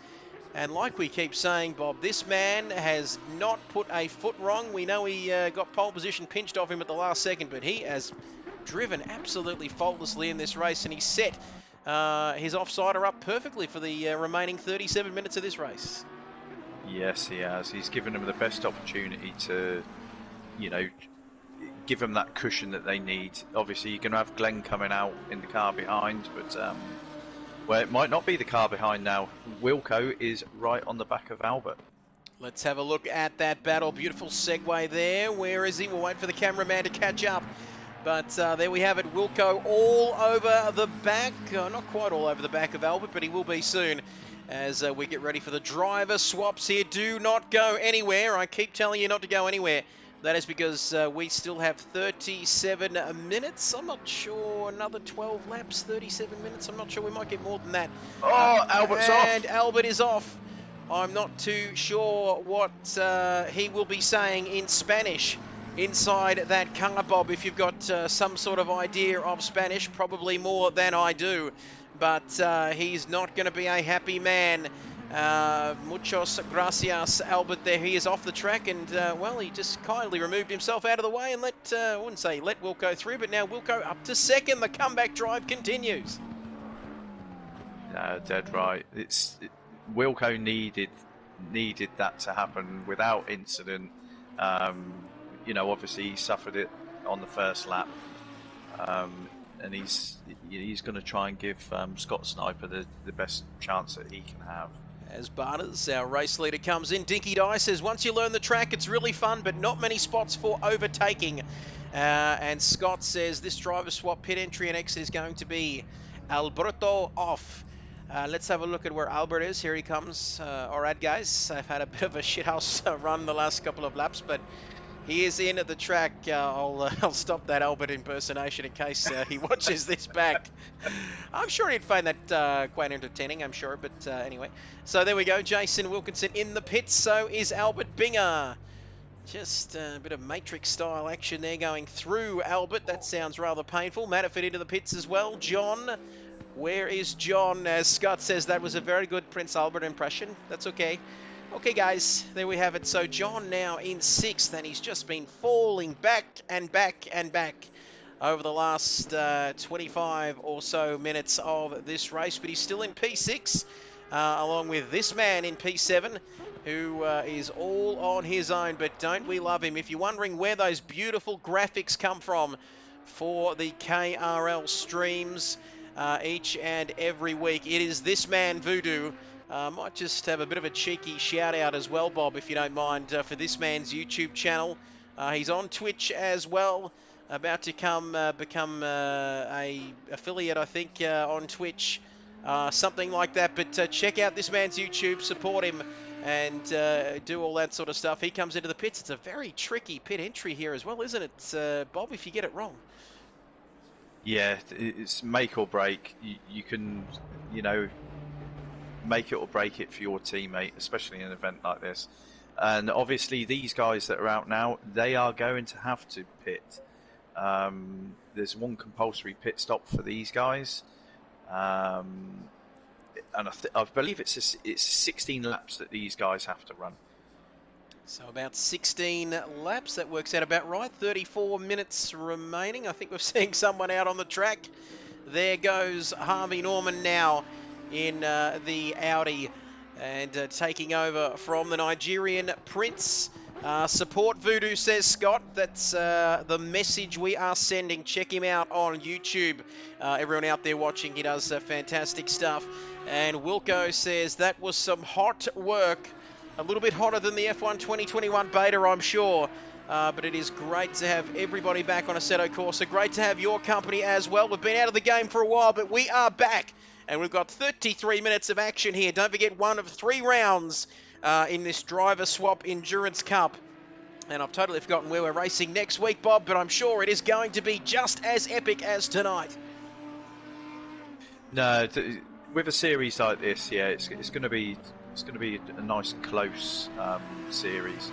And like we keep saying, Bob, this man has not put a foot wrong. We know he got pole position pinched off him at the last second, but he has driven absolutely faultlessly in this race, and he set his offsider up perfectly for the remaining 37 minutes of this race. Yes, he has. He's given them the best opportunity to, you know, give them that cushion that they need. Obviously, you're going to have Glenn coming out in the car behind, but well, it might not be the car behind now. Wilco is right on the back of Albert. Let's have a look at that battle. Beautiful segue there. Where is he? We'll wait for the cameraman to catch up. But there we have it. Wilco all over the back. Not quite all over the back of Albert, but he will be soon as we get ready for the driver swaps here. Do not go anywhere. I keep telling you not to go anywhere. That is because we still have 37 minutes. I'm not sure. Another 12 laps, 37 minutes. I'm not sure. We might get more than that. Oh, Albert's off. And Albert is off. I'm not too sure what he will be saying in Spanish inside that car, Bob. If you've got some sort of idea of Spanish, probably more than I do. But he's not going to be a happy man. Muchos gracias, Albert. There he is off the track, and well, he just kindly removed himself out of the way and I wouldn't say let Wilco through, but now Wilco up to second. The comeback drive continues. No, dead right. Wilco needed that to happen without incident. You know, obviously he suffered it on the first lap, and he's going to try and give Scott Sniper the best chance that he can have. As Barters, our race leader, comes in, Dinky Dye says, once you learn the track, it's really fun, but not many spots for overtaking. And Scott says this driver swap pit entry and exit is going to be Alberto off. Let's have a look at where Albert is. Here he comes. All right, guys, I've had a bit of a shithouse run the last couple of laps, but he is in at the track. I'll stop that Albert impersonation in case he watches this back. I'm sure he'd find that quite entertaining, I'm sure. But anyway, so there we go. Jason Wilkinson in the pits. So is Albert Binger. Just a bit of Matrix-style action there going through Albert. That sounds rather painful. Matterford into the pits as well. John. Where is John? As Scott says, that was a very good Prince Albert impression. That's okay. Okay, guys, there we have it. So John now in 6th, and he's just been falling back and back and back over the last 25 or so minutes of this race. But he's still in P6, along with this man in P7, who is all on his own. But don't we love him? If you're wondering where those beautiful graphics come from for the KRL streams each and every week, it is this man, Voodoo. Might just have a bit of a cheeky shout out as well, Bob, if you don't mind, for this man's YouTube channel. He's on Twitch as well, about to become a affiliate, I think, on Twitch, something like that. But check out this man's YouTube, support him, and do all that sort of stuff. He comes into the pits. It's a very tricky pit entry here as well, isn't it, Bob, if you get it wrong? Yeah, it's make or break. You can, you know, make it or break it for your teammate, especially in an event like this. And obviously these guys that are out now, they are going to have to pit. There's one compulsory pit stop for these guys, and I believe it's 16 laps that these guys have to run. So about 16 laps, that works out about right. 34 minutes remaining. I think we're seeing someone out on the track. There goes Harvey Norman now in the Audi, and taking over from the Nigerian Prince. Support Voodoo, says Scott. That's the message we are sending. Check him out on YouTube. Everyone out there watching, he does fantastic stuff. And Wilco says that was some hot work. A little bit hotter than the F1 2021 beta, I'm sure. But it is great to have everybody back on Assetto Corsa. Great to have your company as well. We've been out of the game for a while, but we are back. And we've got 33 minutes of action here. Don't forget, one of 3 rounds in this Driver Swap Endurance Cup. And I've totally forgotten where we're racing next week, Bob, but I'm sure it is going to be just as epic as tonight. No, with a series like this, yeah, it's going to be a nice close series.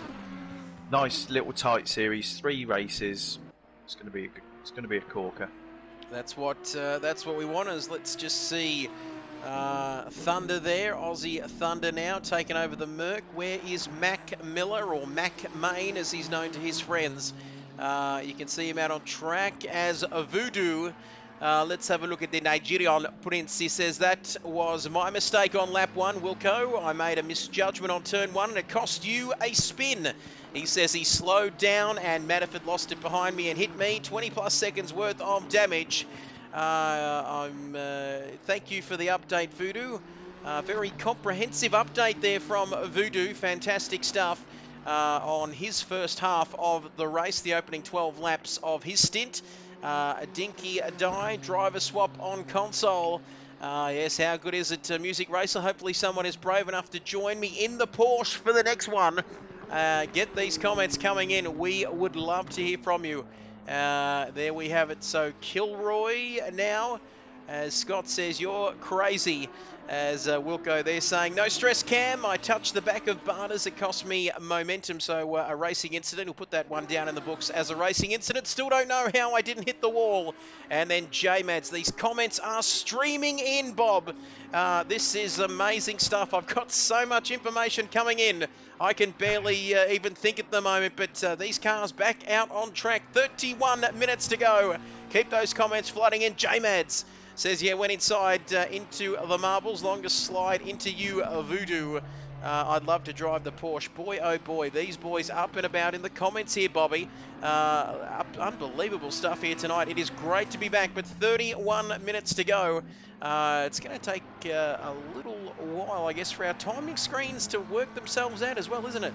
Nice little tight series, 3 races. It's going to be a corker. That's what we want. Is let's just see Thunder there, Aussie Thunder now taking over the Merc. Where is Mac Miller, or Mac Main as he's known to his friends? You can see him out on track as a Voodoo. Let's have a look at the Nigerian Prince. He says, that was my mistake on lap 1, Wilco. I made a misjudgment on turn 1 and it cost you a spin. He says he slowed down and Matterford lost it behind me and hit me. 20 plus seconds worth of damage. Thank you for the update, Voodoo. Very comprehensive update there from Voodoo. Fantastic stuff on his first half of the race, the opening 12 laps of his stint. A dinky die, driver swap on console. Yes, how good is it, Music Racer? Hopefully someone is brave enough to join me in the Porsche for the next one. Get these comments coming in. We would love to hear from you. There we have it. So Kilroy now, as Scott says, you're crazy. As Wilco there saying, no stress, Cam. I touched the back of Barters. It cost me momentum. So a racing incident. We'll put that one down in the books as a racing incident. Still don't know how I didn't hit the wall. And then J-Mads. These comments are streaming in, Bob. This is amazing stuff. I've got so much information coming in. I can barely even think at the moment. But these cars back out on track. 31 minutes to go. Keep those comments flooding in. J-Mads says, yeah, went inside into the marbles. Longest slide into you, Voodoo. I'd love to drive the Porsche. Boy, oh boy, these boys up and about in the comments here, Bobby. Unbelievable stuff here tonight. It is great to be back, but 31 minutes to go. It's going to take a little while, I guess, for our timing screens to work themselves out as well, isn't it?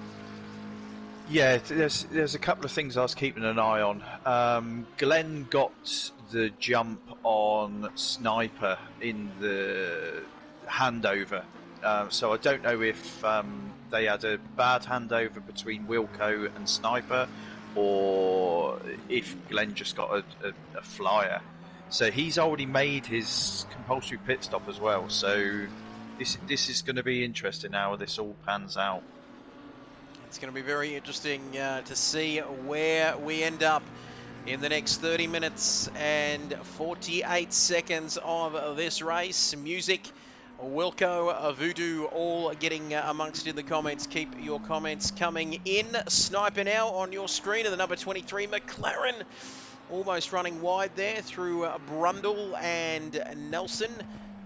Yeah, there's a couple of things I was keeping an eye on. Glenn got the jump on Sniper in the handover. So I don't know if they had a bad handover between Wilco and Sniper, or if Glenn just got a flyer. So he's already made his compulsory pit stop as well. So this is going to be interesting how this all pans out. It's going to be very interesting to see where we end up in the next 30 minutes and 48 seconds of this race. Music, Wilco, Voodoo, all getting amongst in the comments. Keep your comments coming in. Sniper now on your screen of the number 23 McLaren. Almost running wide there through Brundle and Nelson.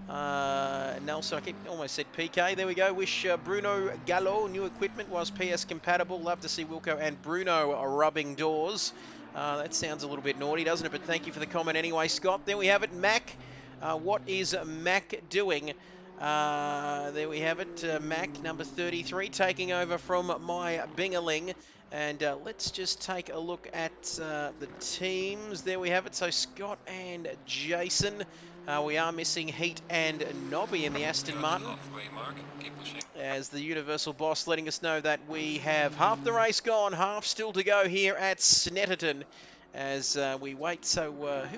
Nelson, I almost said PK. There we go. Wish Bruno Gallo new equipment was PS compatible. Love to see Wilco and Bruno rubbing doors. That sounds a little bit naughty, doesn't it? But thank you for the comment anyway, Scott. There we have it. Mac. What is Mac doing? There we have it. Mac, number 33, taking over from my Bingaling. And let's just take a look at the teams. There we have it. So Scott and Jason. We are missing Heat and Nobby in the Aston Martin. As the Universal Boss letting us know that we have half the race gone, half still to go here at Snetterton as we wait. So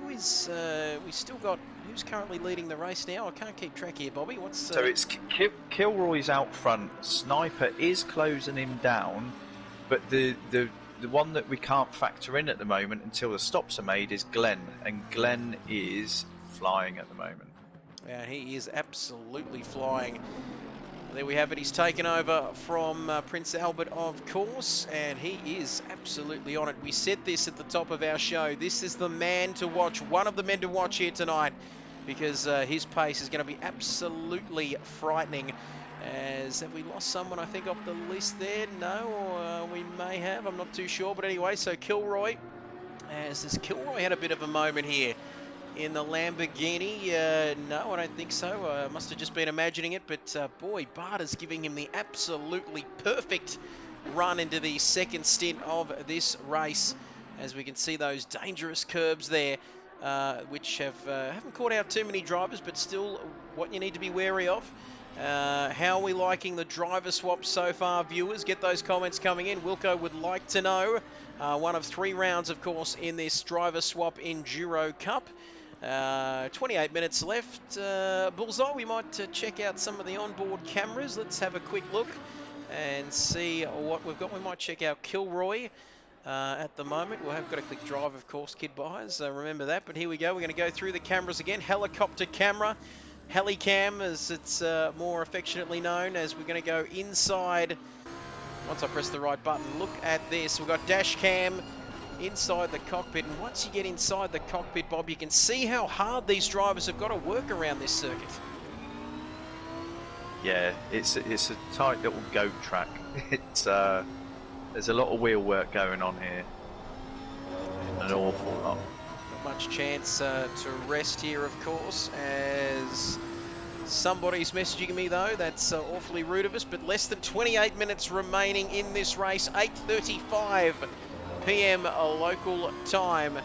we still got, who's currently leading the race now? I can't keep track here, Bobby. So it's Kilroy's out front. Sniper is closing him down, but the one that we can't factor in at the moment until the stops are made is Glenn, and Glenn is flying at the moment. Yeah, he is absolutely flying. There we have it. He's taken over from Prince Albert, of course, and he is absolutely on it. We said this at the top of our show. This is the man to watch, one of the men to watch here tonight, because his pace is going to be absolutely frightening. As have we lost someone, I think, off the list there? No, or we may have. I'm not too sure. But anyway, so Kilroy, as this Kilroy had a bit of a moment here in the Lamborghini. No, I don't think so. Must have just been imagining it. But boy, Barter's giving him the absolutely perfect run into the second stint of this race. As we can see those dangerous curbs there, which haven't caught out too many drivers, but still what you need to be wary of. How are we liking the driver swap so far, viewers? Get those comments coming in. Wilco would like to know. One of 3 rounds, of course, in this driver swap Enduro Cup. 28 minutes left. Bullseye, we might check out some of the onboard cameras. Let's have a quick look. and see what we've got. We might check out Kilroy at the moment. We'll have got a click drive, of course, kid buyers. Remember that. But here we go. We're going to go through the cameras again. Helicopter camera. Helicam, as it's more affectionately known, as we're going to go inside. Once I press the right button, look at this. We've got dash cam inside the cockpit. And once you get inside the cockpit, Bob, you can see how hard these drivers have got to work around this circuit. Yeah, it's a tight little goat track. It's there's a lot of wheel work going on here. An awful lot. Not much chance to rest here, of course, as somebody's messaging me, though. That's awfully rude of us, but less than 28 minutes remaining in this race. 8:35 p.m. local time,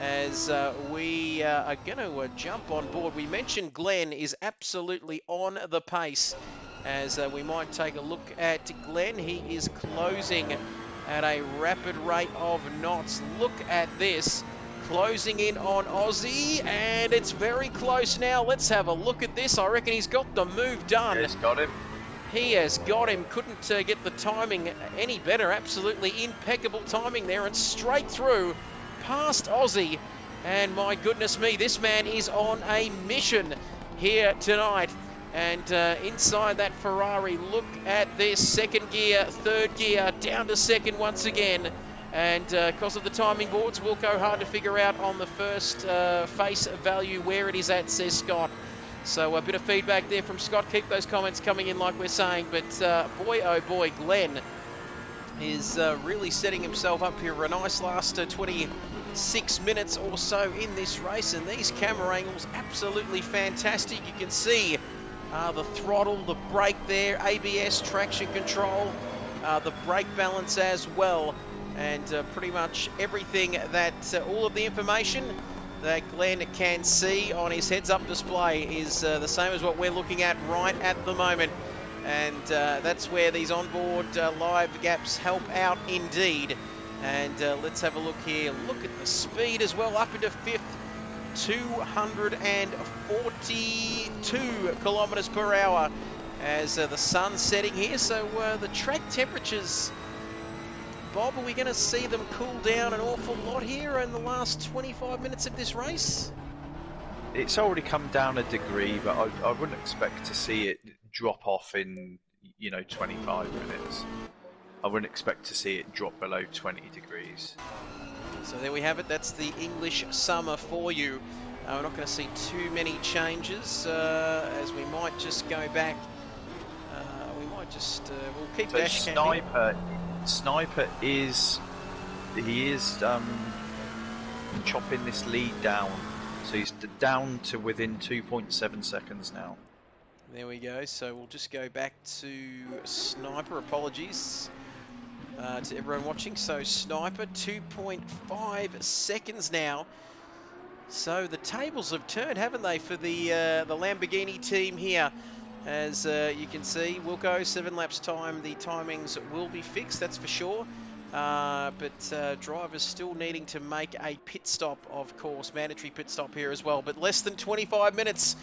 as we are going to jump on board. We mentioned Glenn is absolutely on the pace, as we might take a look at Glenn. He is closing at a rapid rate of knots. Look at this. Closing in on Aussie, and it's very close now. Let's have a look at this. I reckon he's got the move done. He's got him. He has got him. Couldn't get the timing any better. Absolutely impeccable timing there, and straight through past Aussie. And my goodness me, this man is on a mission here tonight. And inside that Ferrari, look at this. Second gear, third gear, down to second once again. And because of the timing boards, will go hard to figure out on the first face value where it is at, says Scott. So a bit of feedback there from Scott. Keep those comments coming in like we're saying. But boy, oh boy, Glenn is really setting himself up here for a nice last 26 minutes or so in this race. And these camera angles, absolutely fantastic. You can see the throttle, the brake there, ABS, traction control, the brake balance as well. And pretty much everything that, all of the information that Glenn can see on his heads-up display is the same as what we're looking at right at the moment. And that's where these onboard live gaps help out indeed. And let's have a look here. Look at the speed as well, up into fifth, 242 kilometers per hour as the sun's setting here. So the track temperatures, Bob, are we going to see them cool down an awful lot here in the last 25 minutes of this race? It's already come down a degree, but I wouldn't expect to see it drop off in 25 minutes. I wouldn't expect to see it drop below 20 degrees. So there we have it. That's the English summer for you. We're not going to see too many changes, as we might just go back. We might just we'll keep dash cam. Sniper is chopping this lead down, so he's down to within 2.7 seconds now. There we go. So we'll just go back to Sniper. Apologies to everyone watching. So Sniper, 2.5 seconds now. So the tables have turned, haven't they, for the Lamborghini team here? As you can see, Wilco, 7 laps time. The timings will be fixed, that's for sure. But drivers still needing to make a pit stop, of course. Mandatory pit stop here as well. But less than 25 minutes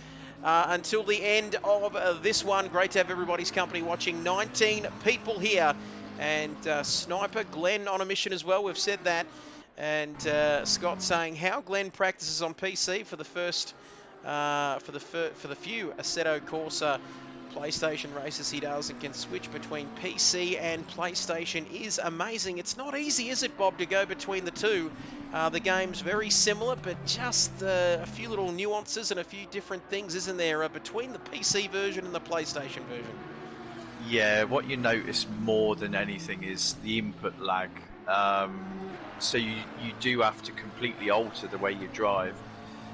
until the end of this one. Great to have everybody's company watching. 19 people here. And Sniper, Glenn on a mission as well. We've said that. And Scott saying how Glenn practices on PC for the first... for the few Assetto Corsa PlayStation races he does, and can switch between PC and PlayStation is amazing. It's not easy, is it, Bob, to go between the two? The game's very similar, but just a few little nuances and a few different things, isn't there, between the PC version and the PlayStation version? Yeah, what you notice more than anything is the input lag. So you do have to completely alter the way you drive.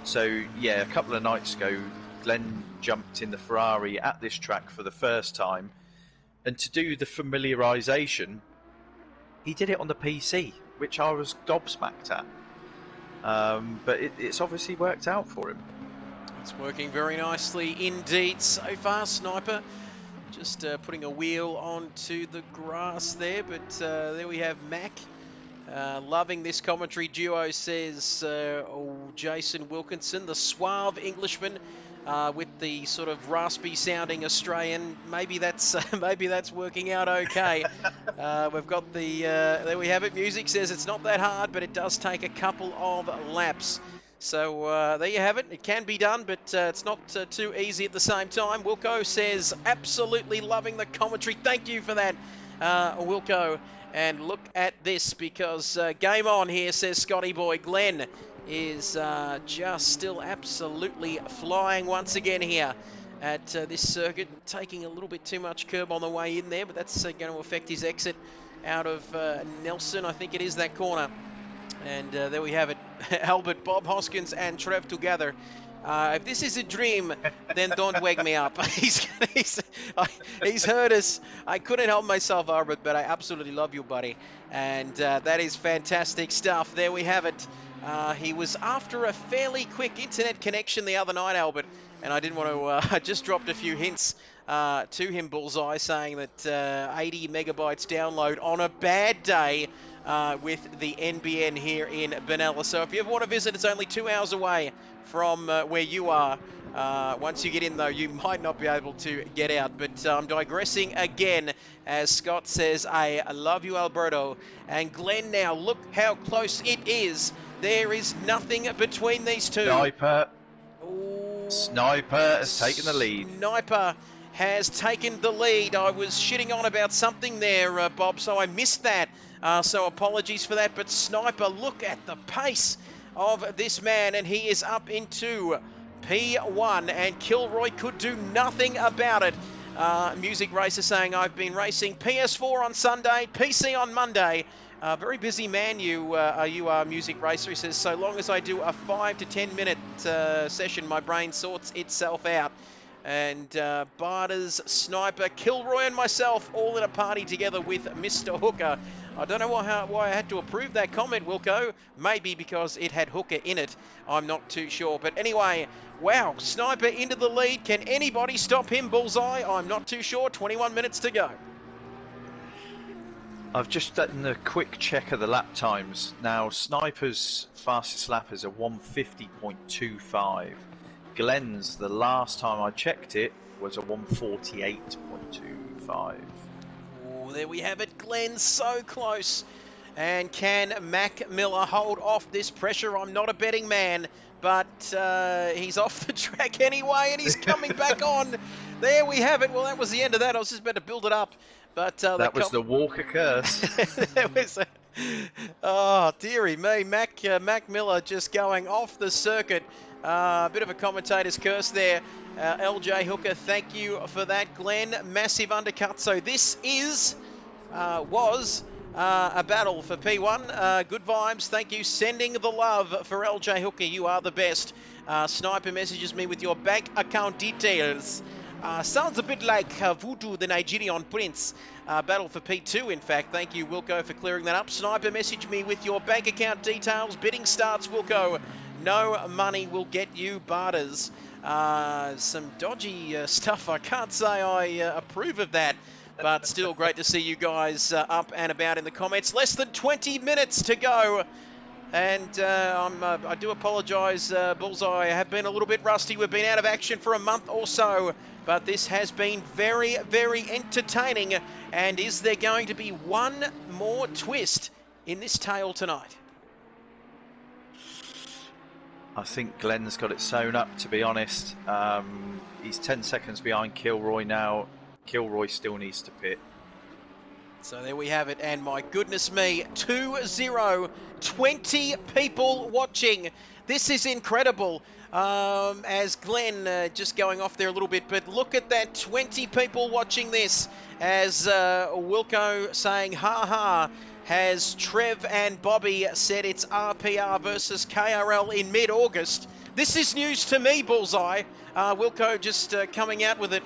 So yeah, a couple of nights ago, Glenn jumped in the Ferrari at this track for the first time, and to do the familiarisation, he did it on the PC, which I was gobsmacked at. But it's obviously worked out for him. It's working very nicely indeed so far, Sniper. Just putting a wheel onto the grass there, but there we have Mac. Loving this commentary duo, says Jason Wilkinson, the suave Englishman with the sort of raspy sounding Australian. Maybe that's maybe that's working out okay. We've got the there we have it. Music says it's not that hard, but it does take a couple of laps. So there you have it. It can be done, but it's not too easy at the same time. Wilco says absolutely loving the commentary. Thank you for that, Wilco. And look at this, because game on here, says Scotty boy. Glenn is just still absolutely flying once again here at this circuit, taking a little bit too much curb on the way in there, but that's going to affect his exit out of Nelson, I think it is, that corner. And there we have it. Albert, Bob Hoskins and Trev together. If this is a dream, then don't wake me up. He's heard us. I couldn't help myself, Albert, but I absolutely love you, buddy. And that is fantastic stuff. There we have it. He was after a fairly quick internet connection the other night, Albert, and I didn't want to, I just dropped a few hints to him, Bullseye, saying that 80 megabytes download on a bad day with the NBN here in Benalla. So if you ever want to visit, it's only 2 hours away from where you are. Once you get in, though, you might not be able to get out. But I'm digressing again, as Scott says, I love you, Alberto. And Glenn now, look how close it is. There is nothing between these two. Sniper. Ooh. Sniper has taken the lead. Sniper has taken the lead. I was shitting on about something there, Bob, so I missed that. So apologies for that. But Sniper, look at the pace of this man, and he is up into P1, and Kilroy could do nothing about it. Music Racer saying, I've been racing PS4 on Sunday, PC on Monday. Very busy man you are, Music Racer. He says, so long as I do a 5 to 10 minute session, my brain sorts itself out. And Barters, Sniper, Kilroy and myself all in a party together with Mr. Hooker. I don't know why I had to approve that comment, Wilco. Maybe because it had Hooker in it. I'm not too sure. But anyway, wow, Sniper into the lead. Can anybody stop him, Bullseye? I'm not too sure. 21 minutes to go. I've just done a quick check of the lap times. Now, Sniper's fastest lap is a 150.25. Glenn's, the last time I checked it, was a 148.25. Oh, there we have it. Glenn so close. And can Mac Miller hold off this pressure? I'm not a betting man, but he's off the track anyway, and he's coming back on. There we have it. Well, that was the end of that. I was just about to build it up. But that was the Walker curse. That was oh, dearie me. Mac Miller just going off the circuit. A bit of a commentator's curse there. LJ Hooker, thank you for that. Glenn, massive undercut. So this was a battle for P1. Good vibes. Thank you. Sending the love for LJ Hooker. You are the best. Sniper messages me with your bank account details. Sounds a bit like Voodoo, the Nigerian prince. Battle for P2, in fact. Thank you, Wilco, for clearing that up. Sniper, message me with your bank account details. Bidding starts, Wilco. No money will get you, Barters. Some dodgy stuff. I can't say I approve of that. But still great to see you guys up and about in the comments. Less than 20 minutes to go. And I do apologise, Bullseye. I have been a little bit rusty. We've been out of action for a month or so. But this has been very, very entertaining. And is there going to be one more twist in this tale tonight? I think Glenn's got it sewn up, to be honest. He's 10 seconds behind Kilroy now. Kilroy still needs to pit. So there we have it, and my goodness me, 2-0, 20 people watching. This is incredible. As Glenn just going off there a little bit, but look at that, 20 people watching this. As Wilco saying, ha ha, has Trev and Bobby said it's RPR versus KRL in mid-August. This is news to me, Bullseye. Wilco just coming out with it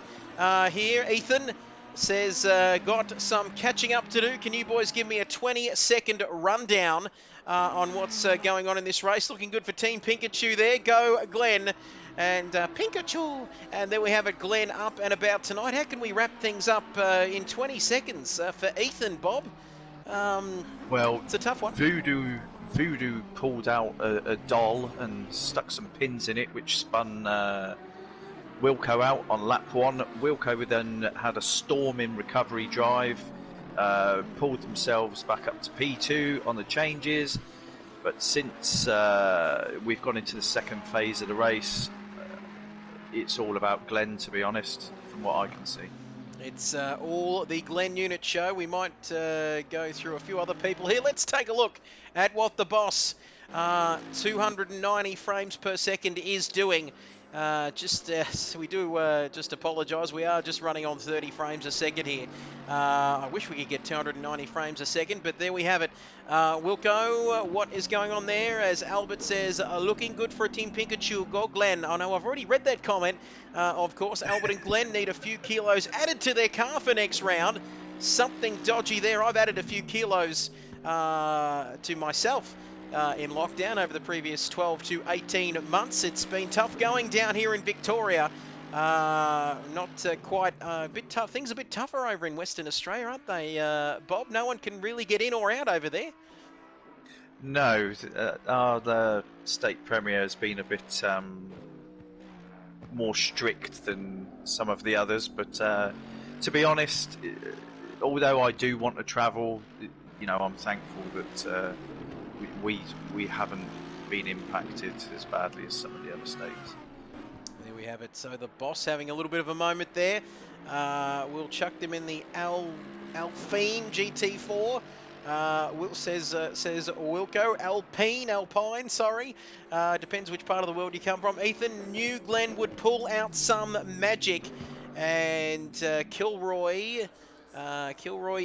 here. Ethan says, got some catching up to do. Can you boys give me a 20-second rundown on what's going on in this race? Looking good for Team Pikachu there. Go, Glenn. And Pikachu. And there we have it, Glenn up and about tonight. How can we wrap things up in 20 seconds for Ethan, Bob? Well, it's a tough one. Voodoo pulled out a doll and stuck some pins in it, which spun Wilco out on lap 1. Wilco then had a storm in recovery drive, pulled themselves back up to P2 on the changes. But since we've gone into the second phase of the race, it's all about Glenn, to be honest, from what I can see. It's all the Glenn Unit show. We might go through a few other people here. Let's take a look at what the boss 290 frames per second is doing. We do just apologise. We are just running on 30 frames a second here. I wish we could get 290 frames a second, but there we have it. Wilco, what is going on there? As Albert says, looking good for a Team Pikachu. Go Glenn. I know I've already read that comment. Of course, Albert and Glenn need a few kilos added to their car for next round. Something dodgy there. I've added a few kilos to myself in lockdown over the previous 12 to 18 months. It's been tough going down here in Victoria. Not quite a bit tough. Things are a bit tougher over in Western Australia, aren't they, Bob? No one can really get in or out over there. No, the state premier has been a bit more strict than some of the others, but to be honest, although I do want to travel, I'm thankful that we haven't been impacted as badly as some of the other states. There we have it. So the boss having a little bit of a moment there. We'll chuck them in the Alpine GT4. Will says Wilco, Alpine, sorry. Depends which part of the world you come from. Ethan knew Glenn would pull out some magic, and Kilroy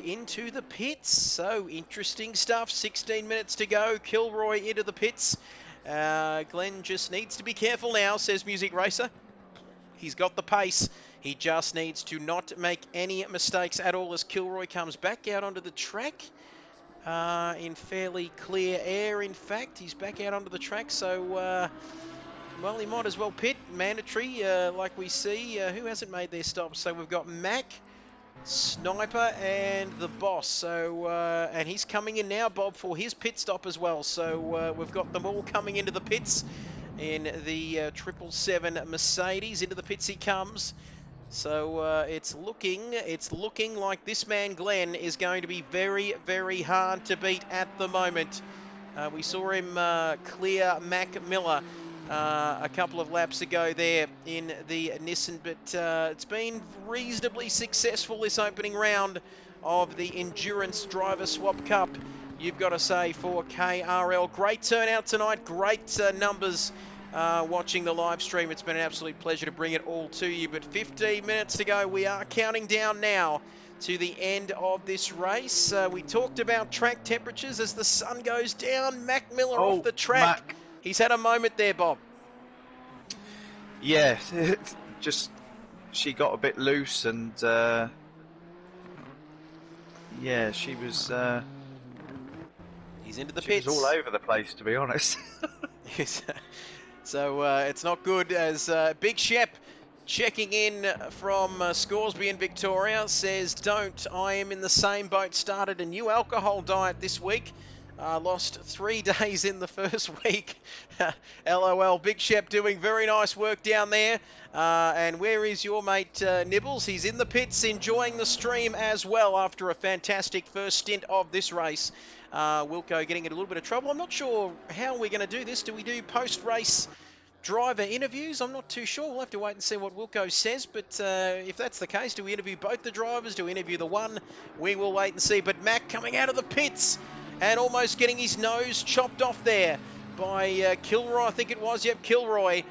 into the pits. So interesting stuff. 16 minutes to go. Kilroy into the pits. Glenn just needs to be careful now, says Music Racer. He's got the pace. He just needs to not make any mistakes at all as Kilroy comes back out onto the track. In fairly clear air, in fact. He's back out onto the track, so, well, he might as well pit. Mandatory, like we see. Who hasn't made their stops? So we've got Mac, Sniper, and the boss. So, and he's coming in now, Bob, for his pit stop as well. So we've got them all coming into the pits in the 777 Mercedes. Into the pits he comes. So it's looking like this man Glenn is going to be very, very hard to beat at the moment. We saw him clear Mac Miller a couple of laps ago there in the Nissan, but it's been reasonably successful this opening round of the Endurance Driver Swap Cup, you've got to say, for KRL. Great turnout tonight, great numbers. Watching the live stream, it's been an absolute pleasure to bring it all to you. But 15 minutes to go, we are counting down now to the end of this race. We talked about track temperatures as the sun goes down. Mac Miller off the track. Mac. He's had a moment there, Bob. Yeah, just she got a bit loose, and yeah, she was. He's into the she pits. was all over the place, to be honest. So it's not good, as Big Shep checking in from Scoresby in Victoria says, don't, I am in the same boat, started a new alcohol diet this week. Lost 3 days in the first week. LOL, Big Shep doing very nice work down there. And where is your mate Nibbles? He's in the pits enjoying the stream as well after a fantastic first stint of this race. Wilco getting in a little bit of trouble. I'm not sure how we're going to do this. Do we do post-race driver interviews? I'm not too sure. We'll have to wait and see what Wilco says. But if that's the case, do we interview both the drivers? Do we interview the one? We will wait and see. But Mac coming out of the pits and almost getting his nose chopped off there by Kilroy, I think it was. Yep, Kilroy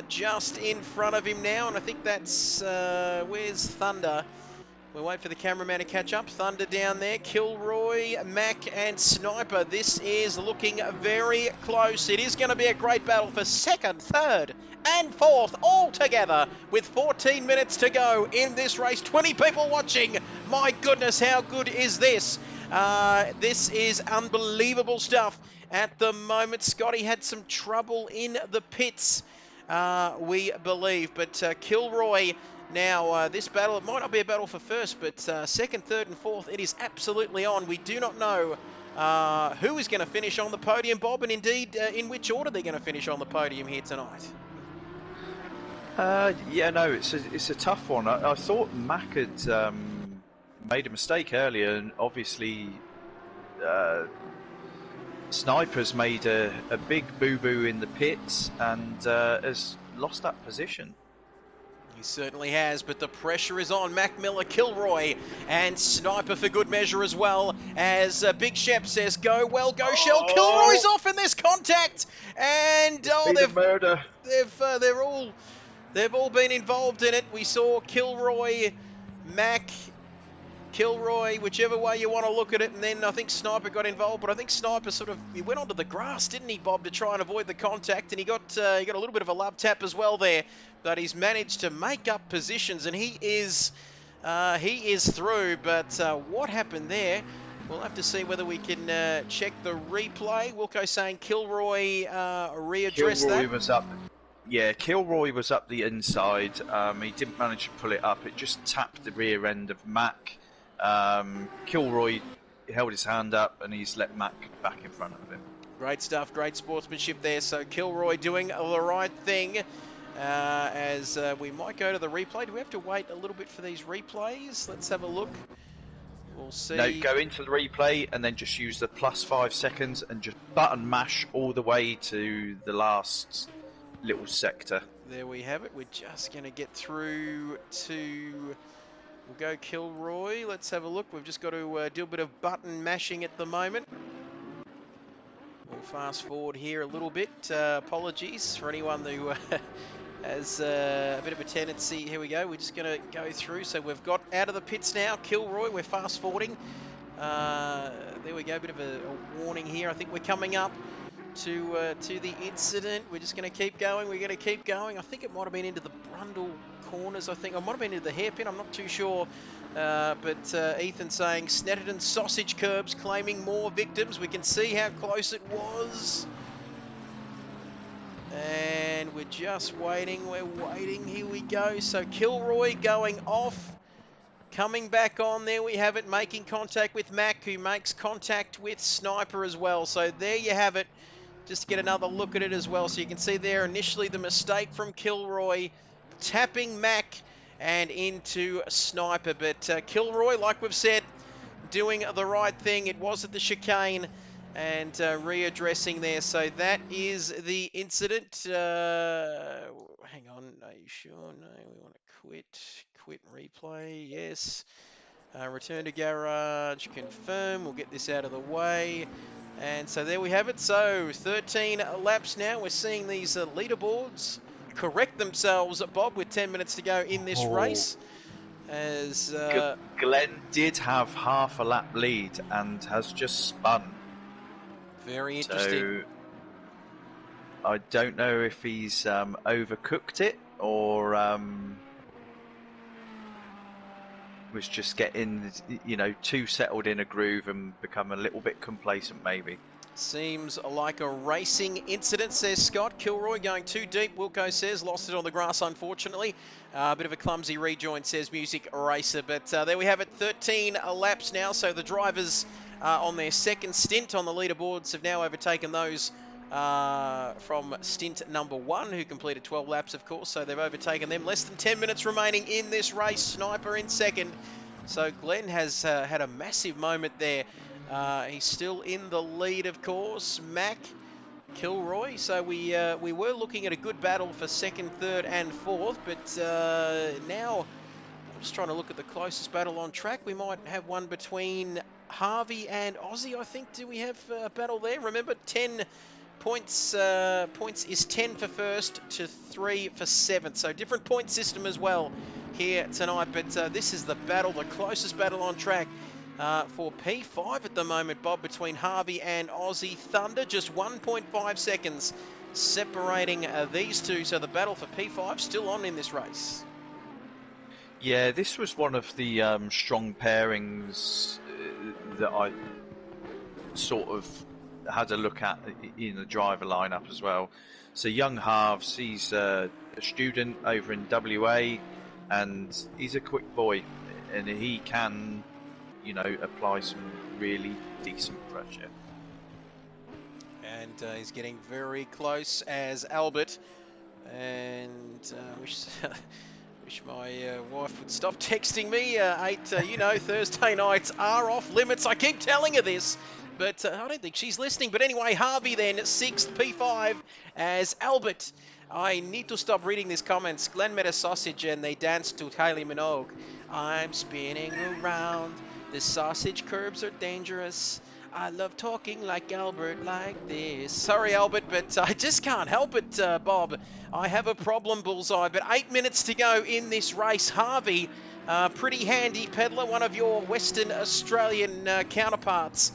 just in front of him now. And I think that's, where's Thunder? We'll wait for the cameraman to catch up. Thunder down there. Kilroy, Mac, and Sniper. This is looking very close. It is going to be a great battle for second, third, and fourth all together with 14 minutes to go in this race. 20 people watching. My goodness, how good is this? This is unbelievable stuff at the moment. Scotty had some trouble in the pits, we believe. But Kilroy... Now, this battle, it might not be a battle for first, but second, third, and fourth, it is absolutely on. We do not know who is going to finish on the podium, Bob, and indeed in which order they're going to finish on the podium here tonight. Yeah, no, it's a tough one. I thought Mac had made a mistake earlier, and obviously Sniper's made a big boo-boo in the pits and has lost that position. He certainly has, but the pressure is on Mac Miller, Kilroy, and Sniper for good measure as well, as Big Shep says, go well, go Shell. Kilroy's off in this contact, and Been a murder. they've all been involved in it. We saw Kilroy, Mac, Kilroy, whichever way you want to look at it, and then I think Sniper got involved, but I think Sniper he went onto the grass, didn't he, Bob, to try and avoid the contact, and he got a little bit of a love tap as well there, but he's managed to make up positions, and he is through, but what happened there? We'll have to see whether we can check the replay. Wilco saying Kilroy readdressed Kilroy that. was up. Yeah, Kilroy was up the inside. He didn't manage to pull it up. It just tapped the rear end of Mac. Kilroy held his hand up and he's let Mac back in front of him. Great stuff, great sportsmanship there. So Kilroy doing the right thing. As we might go to the replay. Do we have to wait a little bit for these replays? Let's have a look. We'll see. No, go into the replay and then just use the +5 seconds and just button mash all the way to the last little sector. There we have it. We're just going to get through to... We'll go Kilroy. Let's have a look. We've just got to do a bit of button mashing at the moment. We'll fast forward here a little bit. Apologies for anyone who has a bit of a tendency. Here we go. We're just going to go through. So we've got out of the pits now. Kilroy, we're fast forwarding. There we go. A bit of a warning here. I think we're coming up to the incident. We're just going to keep going. We're going to keep going. I think it might have been into the Brundle corners. I think it might have been into the hairpin. I'm not too sure. But Ethan saying Snetterton sausage curbs claiming more victims. We can see how close it was. And we're just waiting. We're waiting. Here we go. So Kilroy going off. Coming back on, there we have it, making contact with Mac, who makes contact with Sniper as well. So there you have it. Just to get another look at it as well. So you can see there initially the mistake from Kilroy, tapping Mac and into Sniper. But Kilroy, like we've said, doing the right thing. It was at the chicane and readdressing there. So that is the incident. Hang on, are you sure? No, we want to quit. Quit replay, yes. Return to garage, confirm. We'll get this out of the way. And so there we have it. So 13 laps now. We're seeing these leaderboards correct themselves, Bob, with 10 minutes to go in this race. As Glenn did have half a lap lead and has just spun. Very interesting. So I don't know if he's overcooked it or was just getting, too settled in a groove and become a little bit complacent maybe. Seems like a racing incident, says Scott. Kilroy going too deep, Wilco says. Lost it on the grass, unfortunately. A bit of a clumsy rejoin, says Music Racer. But there we have it, 13 laps now. So the drivers on their second stint on the leaderboards have now overtaken those from stint number 1, who completed 12 laps, of course. So they've overtaken them. Less than 10 minutes remaining in this race. Sniper in second. So Glenn has had a massive moment there. He's still in the lead, of course. Mac, Kilroy. So we were looking at a good battle for second, third, and fourth. But now I'm just trying to look at the closest battle on track. We might have one between Harvey and Aussie, I think. Do we have a battle there? Remember, 10 points. Points is 10 for first to 3 for seventh. So different point system as well here tonight. But this is the battle, the closest battle on track. For P5 at the moment, Bob, between Harvey and Aussie Thunder. Just 1.5 seconds separating these two. So the battle for P5 still on in this race. Yeah, this was one of the strong pairings that I sort of had a look at in the driver lineup as well. So young Harves, he's a student over in WA, and he's a quick boy, and he can, apply some really decent pressure. And he's getting very close as Albert And wish my wife would stop texting me. Thursday nights are off limits. I keep telling her this, but I don't think she's listening. But anyway, Harvey then, 6th P5 as Albert. I need to stop reading these comments. Glenn met a sausage and they danced to Kylie Minogue. I'm spinning around. The sausage curbs are dangerous. I love talking like Albert like this. Sorry, Albert, but I just can't help it, Bob. I have a problem, Bullseye. But 8 minutes to go in this race. Harvey, pretty handy peddler, one of your Western Australian counterparts,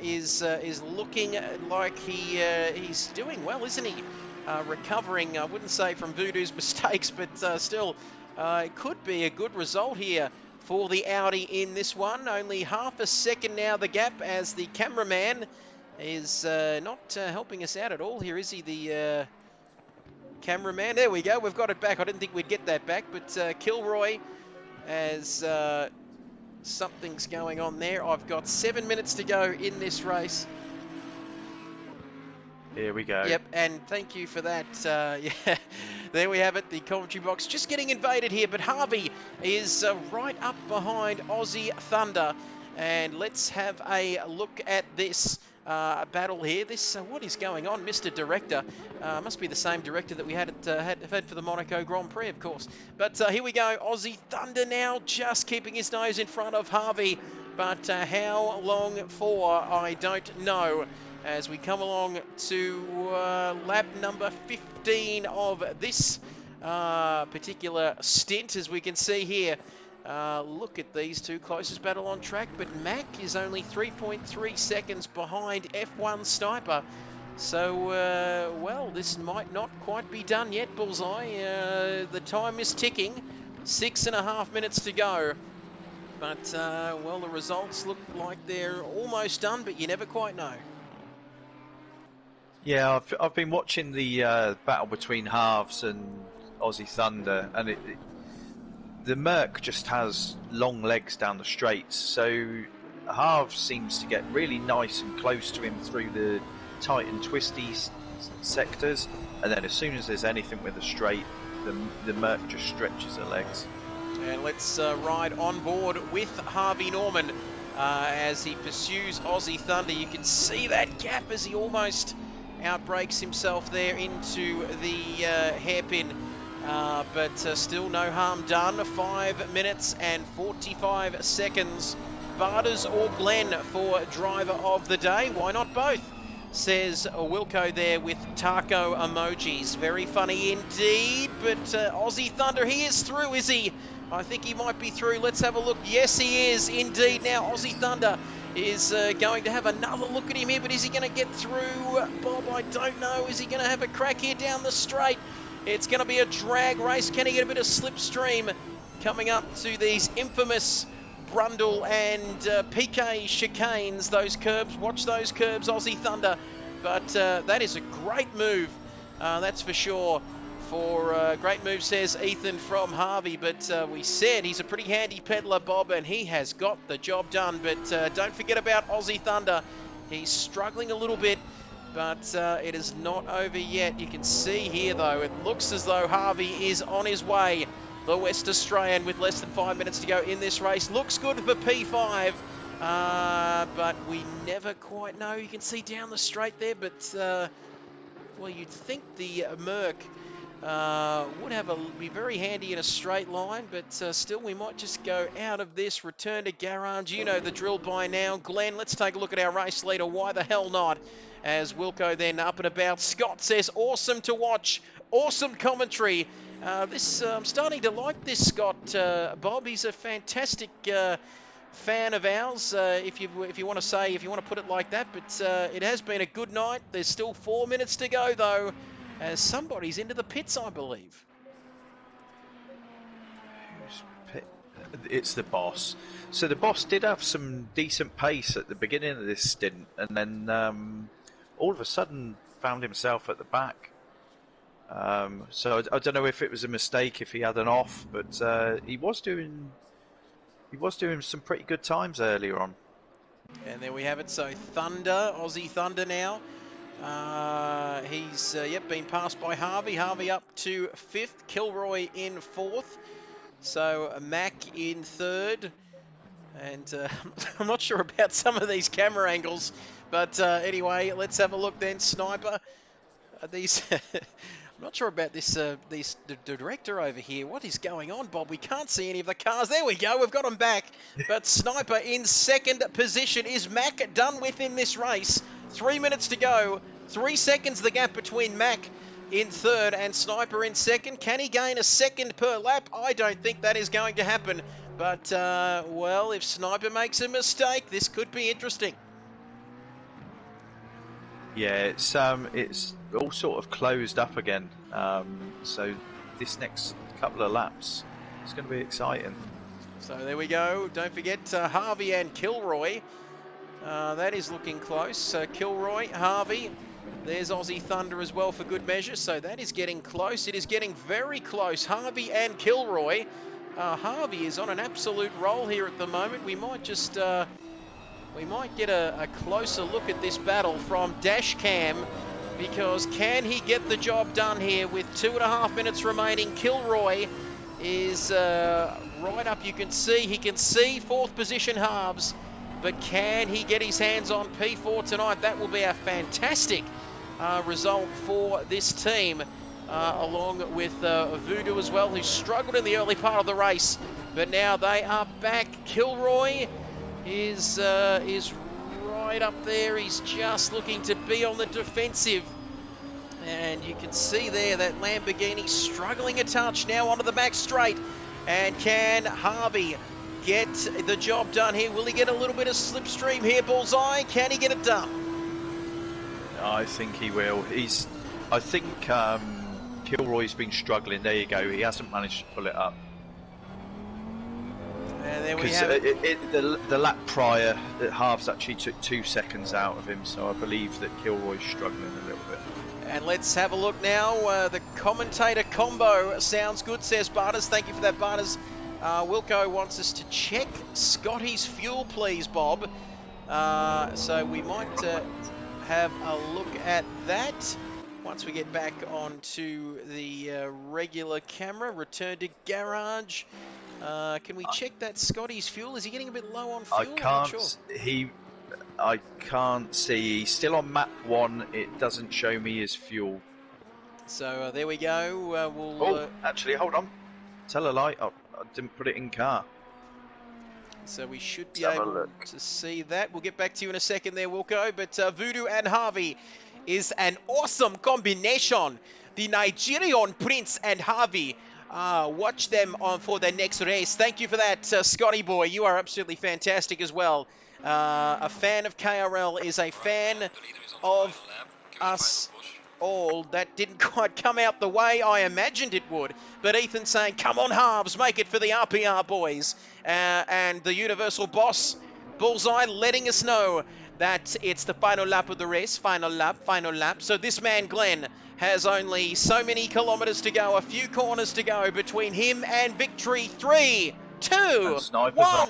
is looking like he's doing well, isn't he? Recovering, I wouldn't say from Voodoo's mistakes, but still, it could be a good result here for the Audi in this one. Only half a second now the gap, as the cameraman is not helping us out at all here, is he, the cameraman? There we go, we've got it back. I didn't think we'd get that back, but Kilroy, as something's going on there. I've got 7 minutes to go in this race. Here we go. Yep, and thank you for that. Yeah, there we have it. The commentary box just getting invaded here, but Harvey is right up behind Aussie Thunder. And let's have a look at this battle here. This what is going on, Mr. Director? Must be the same director that we had for the Monaco Grand Prix, of course. But here we go. Aussie Thunder now just keeping his nose in front of Harvey. But how long for, I don't know. As we come along to lap number 15 of this particular stint, as we can see here. Look at these two, closest battle on track, but Mac is only 3.3 seconds behind F1 Sniper. So, well, this might not quite be done yet, Bullseye. The time is ticking, 6.5 minutes to go. But, well, the results look like they're almost done, but you never quite know. Yeah, I've been watching the battle between Halves and Aussie Thunder, and the Merc just has long legs down the straights, so Halves seems to get really nice and close to him through the tight and twisty sectors, and then as soon as there's anything with a straight, the Merc just stretches her legs. And let's ride on board with Harvey Norman as he pursues Aussie Thunder. You can see that gap as he almost outbrakes himself there into the hairpin, but still no harm done. 5 minutes and 45 seconds. Barters or Glenn for driver of the day? Why not both? Says Wilco there with taco emojis. Very funny indeed, but Aussie Thunder, he is through, is he? I think he might be through. Let's have a look. Yes, he is indeed. Now Aussie Thunder is going to have another look at him here, but is he going to get through? Bob, I don't know. Is he going to have a crack here down the straight? It's going to be a drag race. Can he get a bit of slipstream coming up to these infamous Brundle and PK chicanes, those curbs? Watch those curbs, Aussie Thunder. But that is a great move, that's for sure. Great move, says Ethan from Harvey, but we said he's a pretty handy peddler, Bob, and he has got the job done. But don't forget about Aussie Thunder. He's struggling a little bit, but it is not over yet. You can see here, though, it looks as though Harvey is on his way. The West Australian with less than 5 minutes to go in this race. Looks good for P5, but we never quite know. You can see down the straight there, but, well, you'd think the Merc would be very handy in a straight line, but still we might just go out of this, return to garage. You know the drill by now. Glenn, let's take a look at our race leader. Why the hell not? As Wilco then up and about. Scott says, awesome to watch, awesome commentary. I'm starting to like this Scott, Bob. He's a fantastic fan of ours, if you want to put it like that. But it has been a good night. There's still 4 minutes to go, though, as somebody's into the pits, I believe. It's the boss. So the boss did have some decent pace at the beginning of this stint, and then all of a sudden found himself at the back. So I don't know if it was a mistake, if he had an off, but he was doing some pretty good times earlier on. And there we have it. So Thunder, Aussie Thunder now, He's been passed by Harvey. Harvey up to 5th, Kilroy in 4th. So Mac in 3rd. And I'm not sure about some of these camera angles, but anyway, let's have a look then. Sniper. These, I'm not sure about this. The director over here. What is going on, Bob? We can't see any of the cars. There we go. We've got them back. But Sniper in 2nd position. Is Mac done with in this race? 3 minutes to go. 3 seconds the gap between Mac in 3rd and Sniper in 2nd. Can he gain a 2nd per lap? I don't think that is going to happen. But well, if Sniper makes a mistake, this could be interesting. Yeah, it's all sort of closed up again. So this next couple of laps, it's going to be exciting. So there we go. Don't forget Harvey and Kilroy. That is looking close. Kilroy, Harvey. There's Aussie Thunder as well for good measure. So that is getting close. It is getting very close. Harvey and Kilroy. Harvey is on an absolute roll here at the moment. We might just we might get a closer look at this battle from dash cam, because can he get the job done here with 2.5 minutes remaining? Kilroy is right up. You can see, he can see 4th position halves, but can he get his hands on P4 tonight? That will be a fantastic result for this team, along with Voodoo as well, who struggled in the early part of the race, but now they are back. Kilroy is right up there. He's just looking to be on the defensive. And you can see there that Lamborghini struggling a touch now onto the back straight. And can Harvey get the job done here? Will he get a little bit of slipstream here, Bullseye? Can he get it done? I think he will. I think Kilroy's been struggling. There you go. He hasn't managed to pull it up. And there we have it. The lap prior, the halves actually took 2 seconds out of him, so I believe that Kilroy's struggling a little bit. And let's have a look now. The commentator combo sounds good, says Barters. Thank you for that, Barters. Wilco wants us to check Scotty's fuel, please, Bob. So we might have a look at that once we get back onto the regular camera. Return to garage. Can we check that Scotty's fuel? Is he getting a bit low on fuel? I can't. I can't see. He's still on map 1. It doesn't show me his fuel. So there we go. We'll. Actually, hold on. Tell a lie. I didn't put it in car. So we should be able to see that. We'll get back to you in a second there, Wilco. But Voodoo and Harvey is an awesome combination. The Nigerian Prince and Harvey. Watch them on for their next race. Thank you for that, Scotty boy. You are absolutely fantastic as well. A fan of KRL is a fan of us all. That didn't quite come out the way I imagined it would. But Ethan saying, come on, halves, make it for the RPR boys. And the Universal Boss, Bullseye, letting us know that it's the final lap of the race. Final lap. So this man, Glenn, has only so many kilometres to go, a few corners to go between him and victory. 3, 2, 1,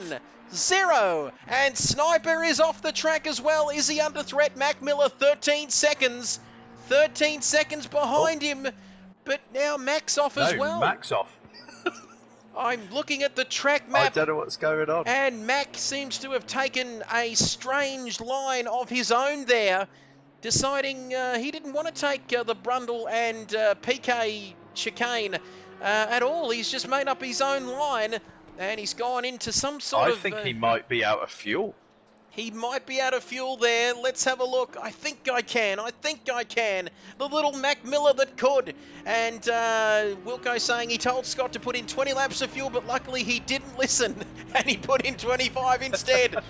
0. And Sniper is off the track as well. Is he under threat? Mac Miller, 13 seconds. 13 seconds behind him. But now Mac's off as well. Mac's off. I'm looking at the track map. I don't know what's going on. And Mac seems to have taken a strange line of his own there, deciding he didn't want to take the Brundle and PK chicane at all. He's just made up his own line, and he's gone into some sort of... I think he might be out of fuel. He might be out of fuel there. Let's have a look. I think I can. The little Mac Miller that could. And Wilco saying he told Scott to put in 20 laps of fuel, but luckily he didn't listen, and he put in 25 instead.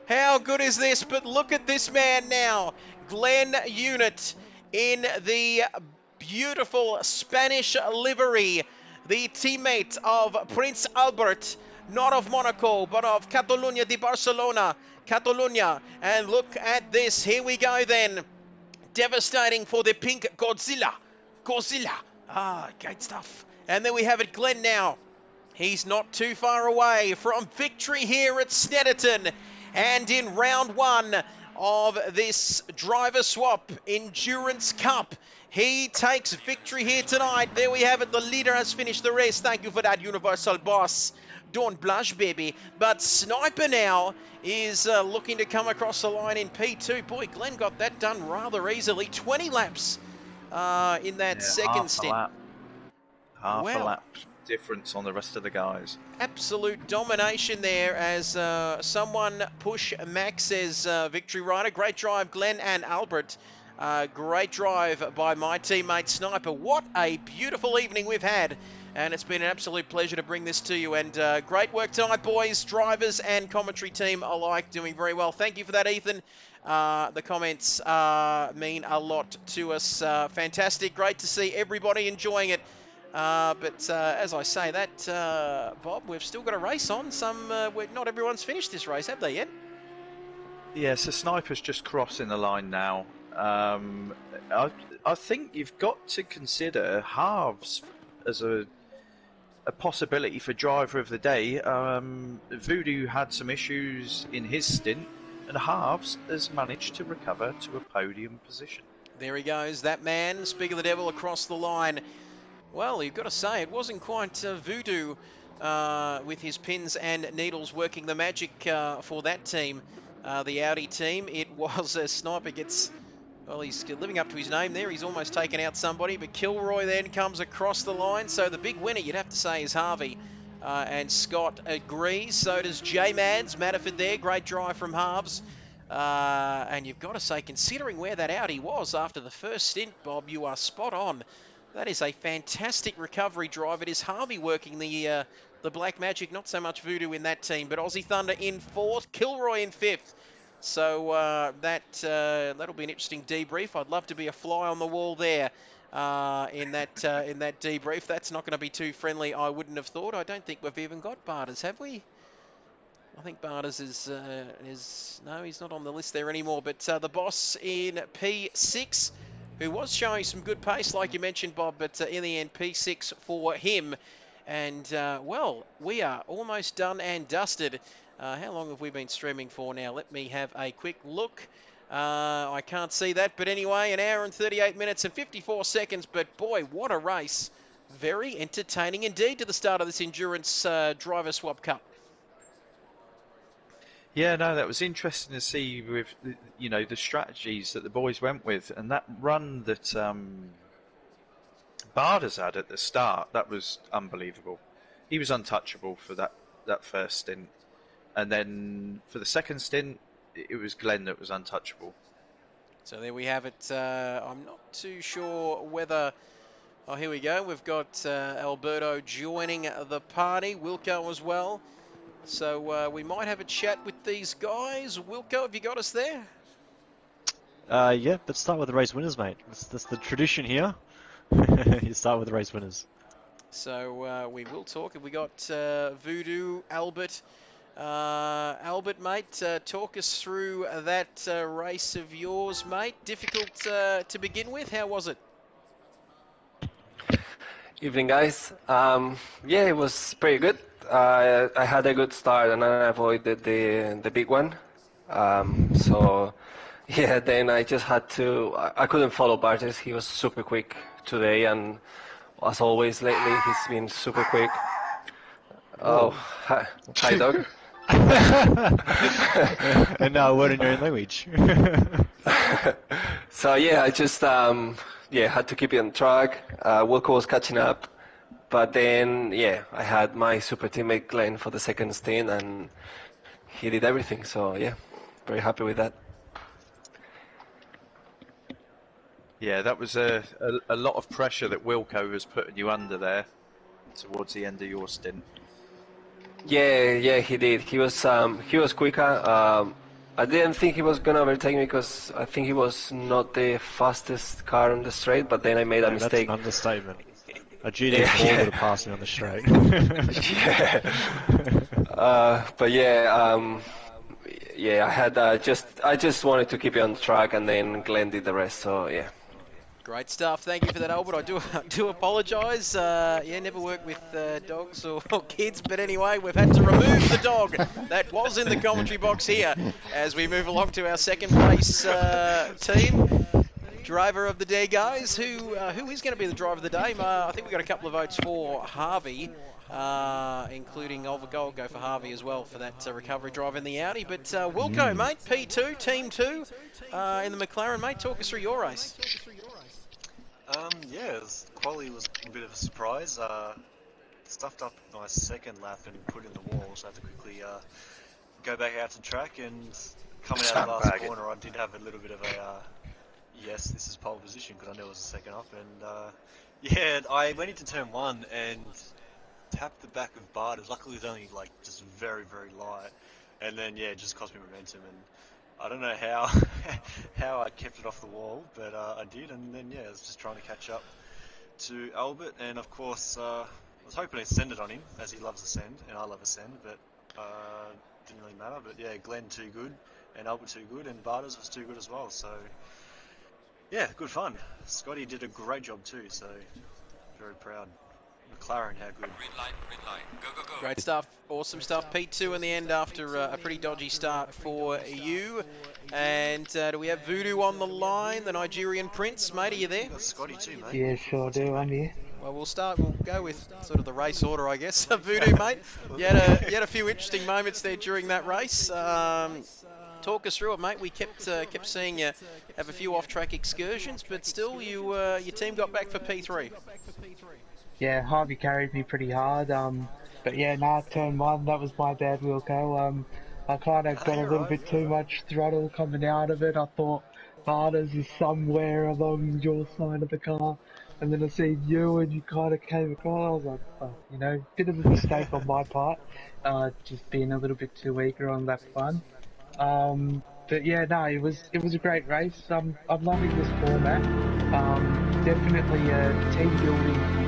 How good is this? But look at this man now. Glenn Unit in the beautiful Spanish livery. The teammate of Prince Albert, not of Monaco, but of Catalunya de Barcelona. Catalunya. And look at this. Here we go then. Devastating for the pink Godzilla. Great stuff. And then we have it, Glenn now. He's not too far away from victory here at Snetterton. And in round 1, of this driver swap endurance cup. He takes victory here tonight. There we have it. The leader has finished the race. Thank you for that, Universal Boss. Don't blush, baby. But Sniper now is looking to come across the line in P2. Boy, Glenn got that done rather easily. 20 laps in that second stint. Half a lap difference on the rest of the guys. Absolute domination there as someone push Max's victory rider. Great drive, Glenn and Albert. Great drive by my teammate Sniper. What a beautiful evening we've had. And it's been an absolute pleasure to bring this to you. And great work tonight, boys, drivers and commentary team alike, doing very well. Thank you for that, Ethan. The comments mean a lot to us. Fantastic. Great to see everybody enjoying it. But as I say that, Bob, we've still got a race on. Not everyone's finished this race, have they yet? Yeah, so Sniper's just crossing the line now. I think you've got to consider halves as a possibility for driver of the day. Voodoo had some issues in his stint, and halves has managed to recover to a podium position. There he goes, that man, speak of the devil, across the line. Well, you've got to say, it wasn't quite Voodoo with his pins and needles working the magic for that team, the Audi team. It was Sniper gets, well, he's living up to his name there. He's almost taken out somebody, but Kilroy then comes across the line. So the big winner, you'd have to say, is Harvey. And Scott agrees. So does J-Mads. Matterford there, great drive from halves. And you've got to say, considering where that Audi was after the first stint, Bob, you are spot on. That is a fantastic recovery drive. It is Harvey working the Black Magic, not so much Voodoo in that team, but Aussie Thunder in fourth, Kilroy in fifth. So that'll be an interesting debrief. I'd love to be a fly on the wall there in that debrief. That's not going to be too friendly, I wouldn't have thought. I don't think we've even got Barters, have we? I think Barters is no, he's not on the list there anymore. But the boss in P6, who was showing some good pace, like you mentioned, Bob, but in the end, P6 for him. And, well, we are almost done and dusted. How long have we been streaming for now? Let me have a quick look. I can't see that, but anyway, 1 hour and 38 minutes and 54 seconds. But, boy, what a race. Very entertaining indeed to the start of this Endurance Driver Swap Cup. Yeah, no, that was interesting to see with, you know, the strategies that the boys went with, and that run that Bardas had at the start, that was unbelievable. He was untouchable for that first stint, and then for the second stint, it was Glenn that was untouchable. So there we have it. I'm not too sure whether... Oh, here we go. We've got Alberto joining the party, Wilco as well. So we might have a chat with these guys. Wilco, have you got us there? Yeah, let's start with the race winners, mate. That's the tradition here. You start with the race winners. So we will talk. Have we got Voodoo, Albert? Albert, mate, talk us through that race of yours, mate. Difficult to begin with. How was it? Evening, guys. Yeah, it was pretty good. I had a good start and I avoided the big one. So, yeah, then I just had to... I couldn't follow Bartes. He was super quick today, and as always lately, he's been super quick. Oh, hi dog. And now a word in your own language. So, yeah, I just had to keep it on track. Wilco was catching up. But then, yeah, I had my super teammate Glenn for the second stint, and he did everything. So, yeah, very happy with that. Yeah, that was a lot of pressure that Wilco was putting you under there towards the end of your stint. Yeah, he did. He was quicker. I didn't think he was gonna overtake me because I think he was not the fastest car on the straight. But then I made a mistake. That's an understatement. A GT4 would have passed me on the straight. But yeah, I had I just wanted to keep it on track, and then Glenn did the rest. So yeah. Great stuff. Thank you for that, Albert. I do apologise. Yeah, never worked with dogs or kids, but anyway, we've had to remove the dog that was in the commentary box here as we move along to our second place team. Driver of the day, guys. Who is going to be the driver of the day? I think we've got a couple of votes for Harvey, including Oliver Gold go for Harvey as well for that recovery drive in the Audi. But Wilco, mate, P2, Team 2 in the McLaren, mate. Talk us through your race. Yeah, quality was a bit of a surprise. Stuffed up my second lap and put in the wall, so I had to quickly go back out to track. And coming out of the last corner, I did have a little bit of a yes, this is pole position because I knew it was the second up. And yeah, I went into turn one and tapped the back of Barters. Luckily, it was only like just very, very light. And then yeah, it just cost me momentum. And I don't know how how I kept it off the wall, but I did. And then yeah, I was just trying to catch up to Albert, and of course I was hoping to send it on him as he loves ascend and I love ascend, but didn't really matter. But yeah, Glenn too good, and Albert too good, and Barters was too good as well. So yeah, good fun. Scotty did a great job too, so very proud. McLaren, how good. Green light, go, go, go. Great stuff, awesome stuff. P2 in the end after a pretty dodgy start for you. And do we have Voodoo on the line, the Nigerian prince? Mate, are you there? Scotty too, mate. Yeah, sure do, I'm here. Well, we'll go with sort of the race order, I guess. Voodoo, mate, you had a few interesting moments there during that race. Talk us through it, mate. We kept seeing you have a few off-track excursions, but still, your team got back for P3. Yeah, Harvey carried me pretty hard. But yeah, turn one, that was my bad, Wilco. I kind of got a little bit too much throttle coming out of it. I thought Barters is somewhere along your side of the car. And then I see you and you kind of came across. I was like, oh, bit of a mistake on my part. Just being a little bit too eager on lap one. But yeah, no, it was a great race. I'm loving this format. Definitely a team building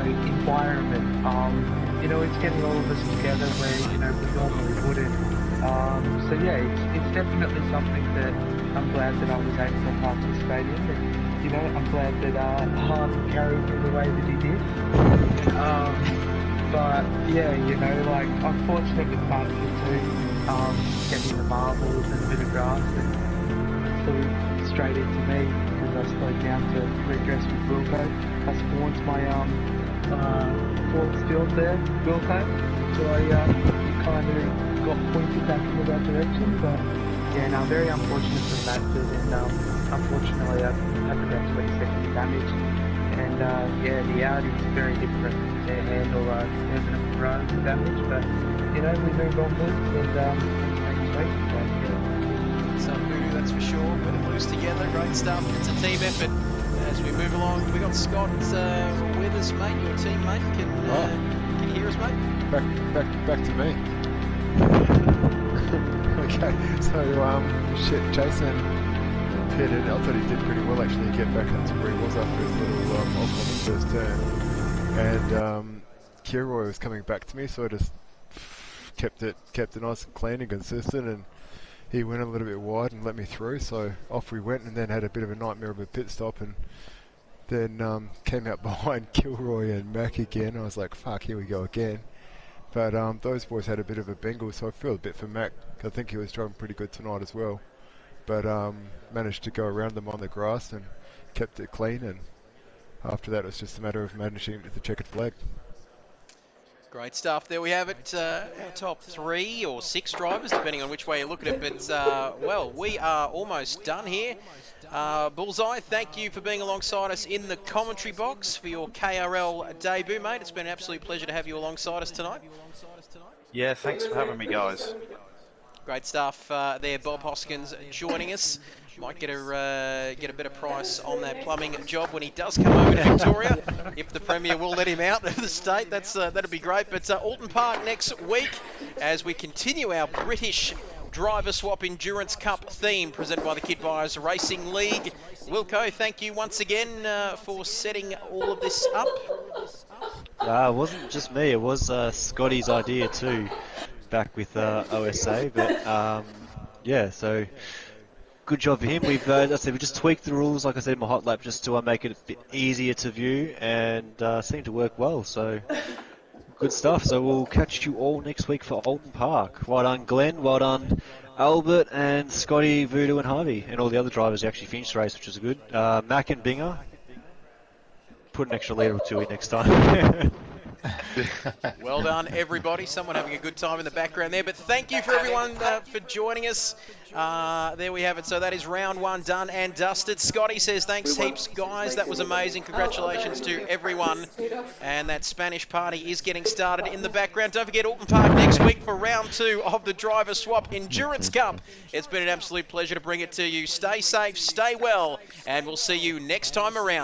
environment. It's getting all of us together where, we normally wouldn't. So yeah, it's definitely something that I'm glad that I was able to participate in. And, I'm glad that Harvey carried me the way that he did. But yeah, I'm fortunate with Martin too, getting the marbles and a bit of grass and flew straight into me because I slowed down to redress with Wilco. I spawned my fourth field there, Wilco, so I kind of got pointed back in the right direction. But yeah, no, very unfortunate for Matford, and unfortunately I had about 20 seconds of damage. And yeah, the Audi is very different to handle permanent road damage, but we move onwards and next week. But, yeah. Some voodoo, that's for sure. Win and lose together, great stuff. It's a team effort. As we move along, we got Scott with us, mate. Your teammate can you hear us, mate? Back to me. Okay, so Jason pitted. I thought he did pretty well actually to get back up to where he was after his little off on the first turn, and Kilroy was coming back to me, so I just kept it nice and clean and consistent, and he went a little bit wide and let me through, so off we went, and then had a bit of a nightmare of a pit stop, and then came out behind Kilroy and Mac again. I was like, fuck, here we go again. But those boys had a bit of a bengal, so I feel a bit for Mac. I think he was driving pretty good tonight as well. But managed to go around them on the grass and kept it clean, and after that it was just a matter of managing the checkered flag. Great stuff. There we have it. Our top 3 or 6 drivers, depending on which way you look at it. But, well, we are almost done here. Bullseye, thank you for being alongside us in the commentary box for your KRL debut, mate. It's been an absolute pleasure to have you alongside us tonight. Yeah, thanks for having me, guys. Great stuff there, Bob Hoskins joining us. Might get a better price on that plumbing job when he does come over to Victoria. If the Premier will let him out of the state, that'd be great. But Alton Park next week as we continue our British Driver Swap Endurance Cup theme presented by the Kid Buyers Racing League. Wilco, thank you once again for setting all of this up. It wasn't just me, it was Scotty's idea too, back with OSA. But yeah, so good job for him. We've, as I said, we just tweaked the rules, like I said in my hot lap, just to make it a bit easier to view, and seemed to work well. So good stuff. So we'll catch you all next week for Alton Park. Well done, Glenn. Well done, Albert and Scotty, Voodoo and Harvey, and all the other drivers who actually finished the race, which is good. Mac and Binger, put an extra litre or two in next time. Well done, everybody. Someone having a good time in the background there. But thank you for everyone for joining us. There we have it. So that is round one done and dusted. Scotty says, thanks heaps, guys. That was amazing. Congratulations to everyone. And that Spanish party is getting started in the background. Don't forget Alton Park next week for round 2 of the Driver Swap Endurance Cup. It's been an absolute pleasure to bring it to you. Stay safe, stay well, and we'll see you next time around.